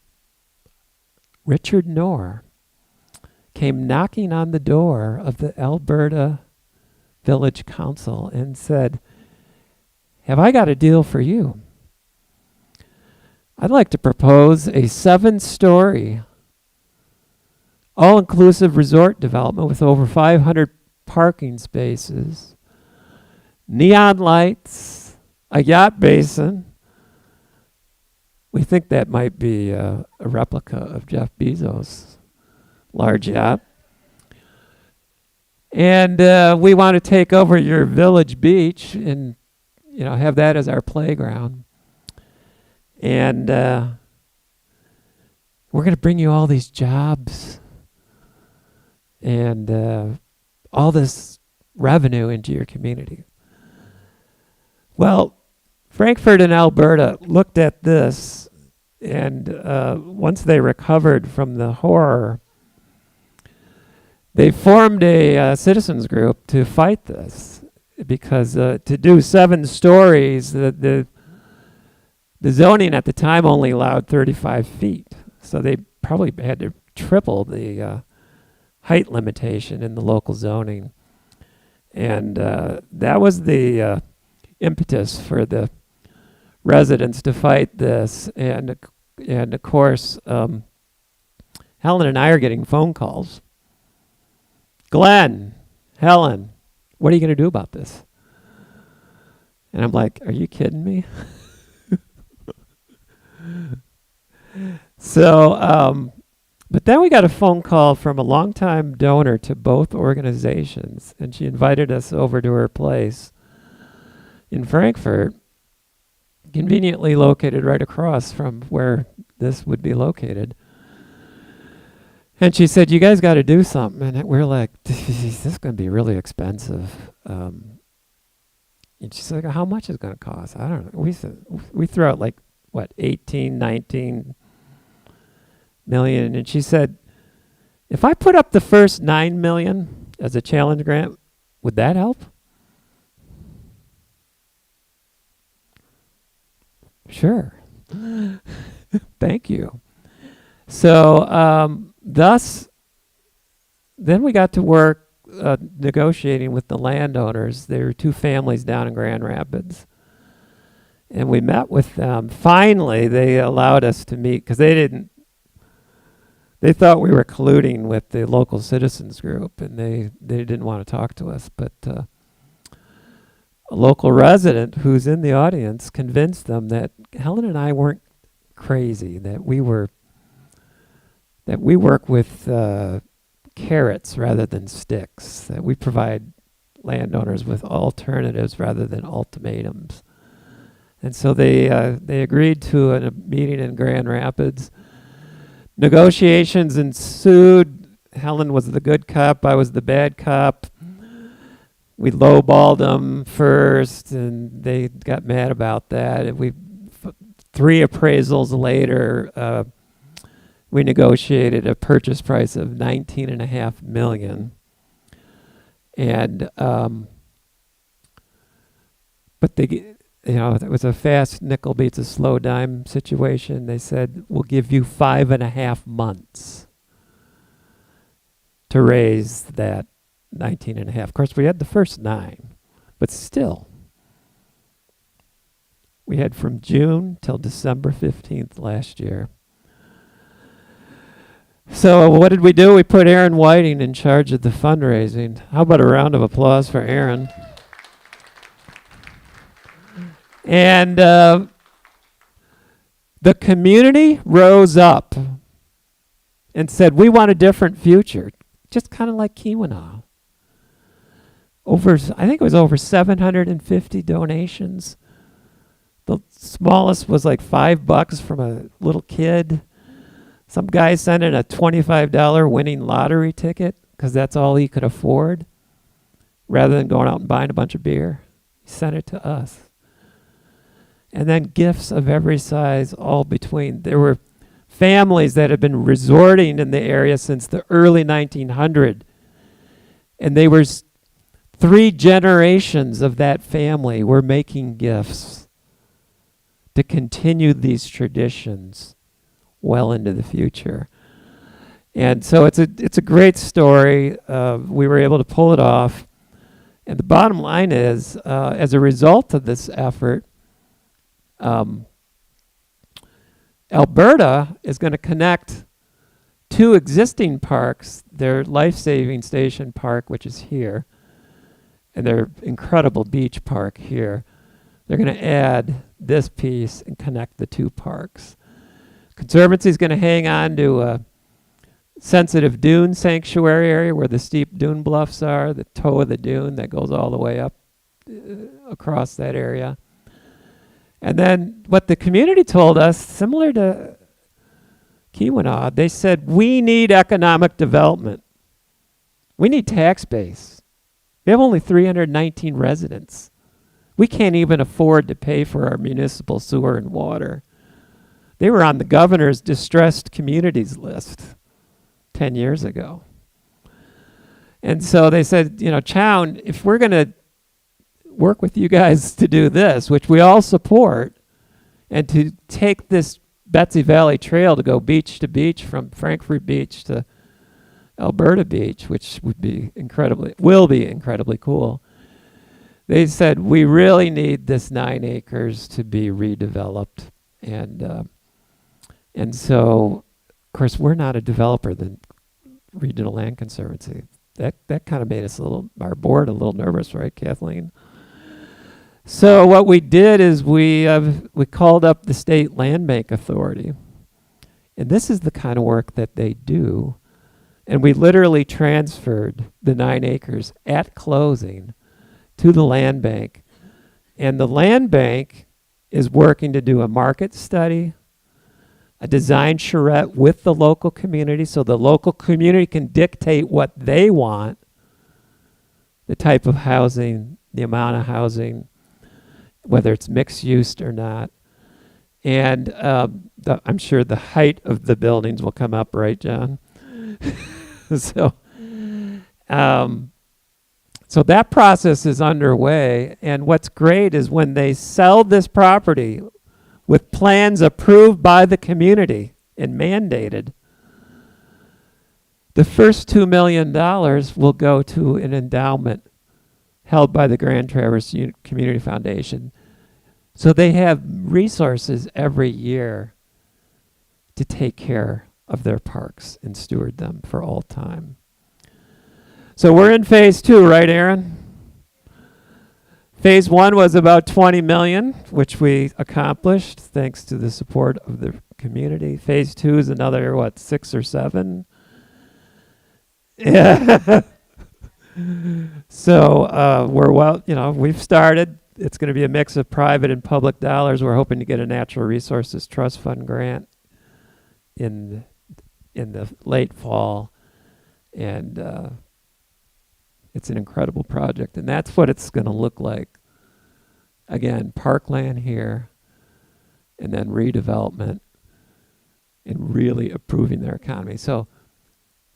Richard Knorr, came knocking on the door of the Alberta Village Council and said, "Have I got a deal for you? I'd like to propose a 7-story all-inclusive resort development with over 500 parking spaces, neon lights, a yacht basin." We think that might be a replica of Jeff Bezos' large yacht. "And we want to take over your village beach and have that as our playground. And we're going to bring you all these jobs and all this revenue into your community." Well, Frankfurt and Alberta looked at this, and once they recovered from the horror, they formed a citizens group to fight this, because to do 7 stories, the zoning at the time only allowed 35 feet. So they probably had to triple the height limitation in the local zoning. And that was the impetus for the residents to fight this. And of course, Helen and I are getting phone calls. "Glenn, Helen, what are you going to do about this?" And I'm like, "Are you kidding me?" So, but then we got a phone call from a longtime donor to both organizations, and she invited us over to her place in Frankfurt, conveniently located right across from where this would be located. And she said, "You guys got to do something." And we're like, "This is going to be really expensive." And she's like, "How much is it going to cost?" I don't know. We threw out like, 18, 19 million. And she said, "If I put up the first 9 million as a challenge grant, would that help?" Sure. Thank you. So, thus, then we got to work negotiating with the landowners. There were two families down in Grand Rapids. And we met with them. Finally, they allowed us to meet because they thought we were colluding with the local citizens group, and they didn't want to talk to us. But a local resident who's in the audience convinced them that Helen and I weren't crazy, that we work with carrots rather than sticks, that we provide landowners with alternatives rather than ultimatums. And so they agreed to a meeting in Grand Rapids. Negotiations ensued. Helen was the good cop. I was the bad cop. We lowballed them first, and they got mad about that. And three appraisals later, we negotiated a purchase price of $19.5 million. And but it was a fast nickel beats a slow dime situation. They said, we'll give you 5.5 months to raise that 19.5. Of course, we had the first 9, but still, we had from June till December 15th last year. So what did we do? We put Aaron Whiting in charge of the fundraising. How about a round of applause for Aaron? And the community rose up and said, we want a different future, just kind of like Keweenaw. I think it was over 750 donations. The smallest was like $5 from a little kid. Some guy sent in a $25 winning lottery ticket because that's all he could afford. Rather than going out and buying a bunch of beer, he sent it to us. And then gifts of every size, all between. There were families that had been resorting in the area since the early 1900s. And they were 3 generations of that family were making gifts to continue these traditions well into the future. And so it's a great story. We were able to pull it off. And the bottom line is, as a result of this effort, Alberta is going to connect 2 existing parks, their life-saving station park, which is here, and their incredible beach park here. They're going to add this piece and connect the 2 parks. Conservancy is going to hang on to a sensitive dune sanctuary area where the steep dune bluffs are, the toe of the dune that goes all the way up across that area. And then what the community told us, similar to Keweenaw, they said, we need economic development. We need tax base. We have only 319 residents. We can't even afford to pay for our municipal sewer and water. They were on the governor's distressed communities list 10 years ago. And so they said, Chown, if we're going to work with you guys to do this, which we all support, and to take this Betsy Valley Trail to go beach to beach from Frankfurt Beach to Alberta Beach, which will be incredibly cool. They said, we really need this 9 acres to be redeveloped. And so, of course, we're not a developer, the Regional Land Conservancy. That kind of made us our board a little nervous, right, Kathleen? So what we did is we called up the State Land Bank Authority. And this is the kind of work that they do. And we literally transferred the 9 acres at closing to the land bank. And the land bank is working to do a market study, a design charrette with the local community so the local community can dictate what they want, the type of housing, the amount of housing, whether it's mixed use or not. And I'm sure the height of the buildings will come up, right, John? So that process is underway. And what's great is when they sell this property with plans approved by the community and mandated, The first $2 million will go to an endowment held by the Grand Traverse Community Foundation. So they have resources every year to take care of their parks and steward them for all time. So we're in phase 2, right, Aaron? Phase 1 was about 20 million, which we accomplished thanks to the support of the community. Phase 2 is another, 6 or 7? Yeah. So we've started. It's going to be a mix of private and public dollars. We're hoping to get a Natural Resources Trust Fund grant in the late fall, and it's an incredible project, and that's what it's going to look like. Again, parkland here, and then redevelopment, and really improving their economy. So,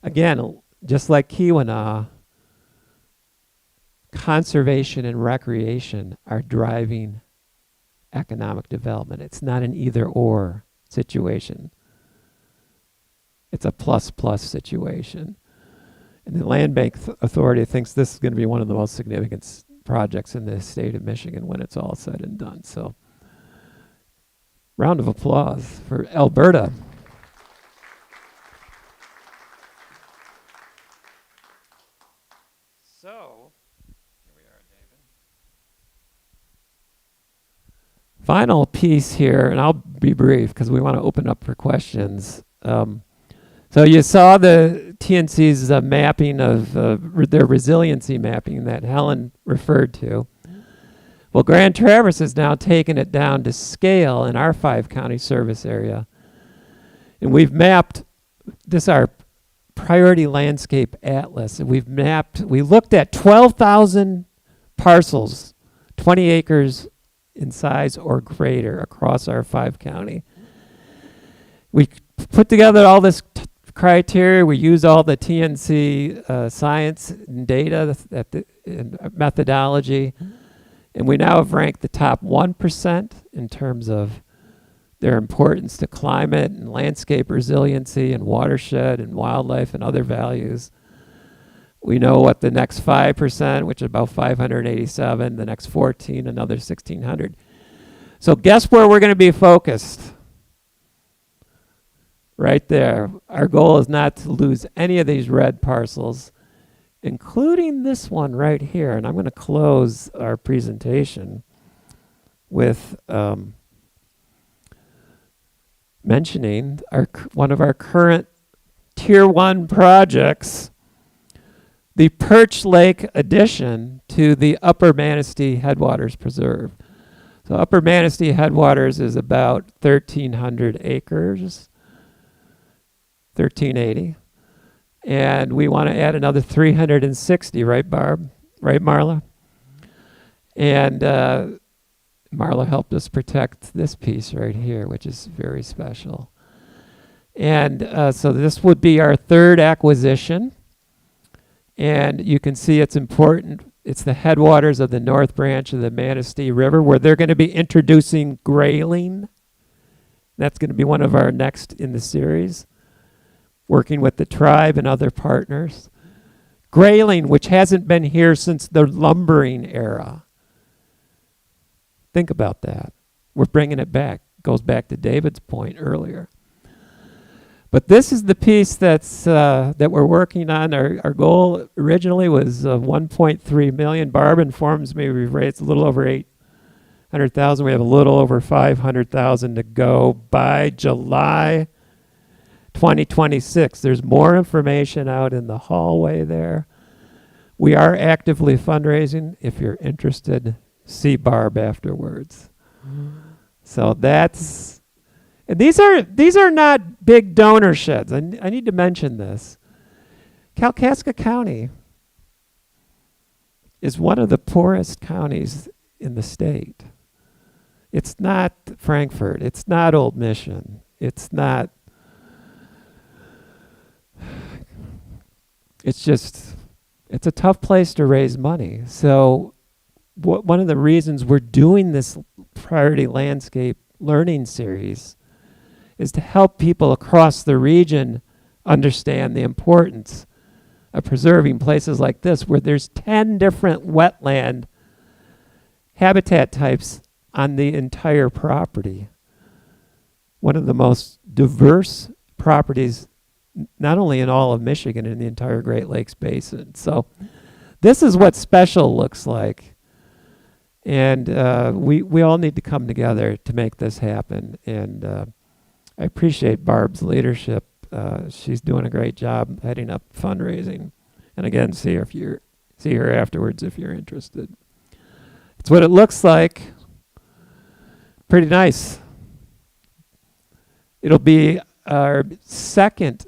again, just like Keweenaw, conservation and recreation are driving economic development. It's not an either-or situation. It's a plus-plus situation. And the Land Bank Authority thinks this is going to be one of the most significant projects in the state of Michigan when it's all said and done. So, round of applause for Alberta. So, here we are, David. Final piece here, and I'll be brief because we want to open up for questions. So you saw the TNC's mapping of their resiliency mapping that Helen referred to. Well, Grand Traverse has now taken it down to scale in our 5-county service area. And we've mapped this, our priority landscape atlas. And we looked at 12,000 parcels, 20 acres in size or greater across our 5-county. We put together all this criteria. We use all the TNC science and data and methodology, and we now have ranked the top 1% in terms of their importance to climate and landscape resiliency and watershed and wildlife and other values. We know what the next 5%, which is about 587, the next 14, another 1,600. So guess where we're going to be focused? Right there. Our goal is not to lose any of these red parcels, including this one right here. And I'm going to close our presentation with mentioning one of our current Tier 1 projects, the Perch Lake addition to the Upper Manistee Headwaters Preserve. So Upper Manistee Headwaters is about 1,300 acres. 1,380, and we want to add another 360, right, Barb? Right, Marla? And Marla helped us protect this piece right here, which is very special. And so this would be our 3rd acquisition, and you can see it's important. It's the headwaters of the North Branch of the Manistee River, where they're going to be introducing grayling. That's going to be one of our next in the series, working with the tribe and other partners. Grayling, which hasn't been here since the lumbering era. Think about that. We're bringing it back. Goes back to David's point earlier. But this is the piece that's that we're working on. Our goal originally was 1.3 million. Barb informs me we've raised a little over 800,000. We have a little over 500,000 to go by July 2026. There's more information out in the hallway there. We are actively fundraising. If you're interested, see Barb afterwards. So that's, and these are not big donor sheds. I need to mention this. Kalkaska County is one of the poorest counties in the state. It's not Frankfort. It's not Old Mission. It's not. It's a tough place to raise money. So one of the reasons we're doing this Priority Landscape Learning Series is to help people across the region understand the importance of preserving places like this where there's 10 different wetland habitat types on the entire property. One of the most diverse properties, not only in all of Michigan, in the entire Great Lakes Basin. So this is what special looks like. And we all need to come together to make this happen. And I appreciate Barb's leadership. She's doing a great job heading up fundraising. And again, see her afterwards if you're interested. It's what it looks like. Pretty nice. It'll be our second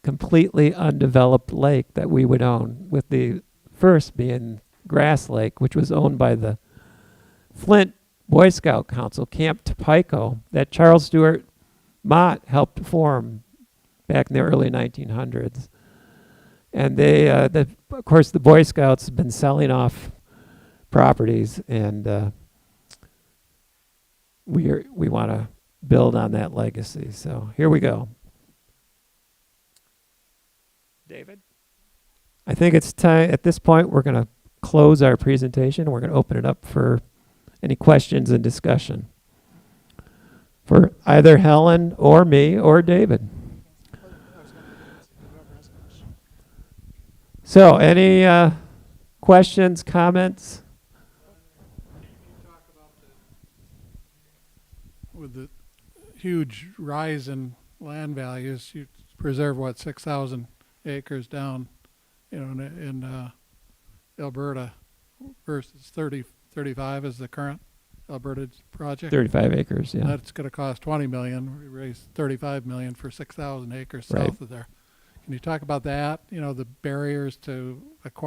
completely undeveloped lake that we would own, with the first being Grass Lake, which was owned by the Flint Boy Scout Council, Camp Topeka, that Charles Stewart Mott helped form back in the early 1900s. And they, of course, the Boy Scouts have been selling off properties, and we want to build on that legacy. So here we go. David? I think it's time, at this point, we're going to close our presentation. We're going to open it up for any questions and discussion for either Helen or me or David. So any questions, comments? With the huge rise in land values, you preserve what, 6,000 acres down, in Alberta versus 35 is the current Alberta project. 35 acres, yeah. That's going to cost 20 million. We raised 35 million for 6,000 acres Right. south of there. Can you talk about that? The barriers to acquire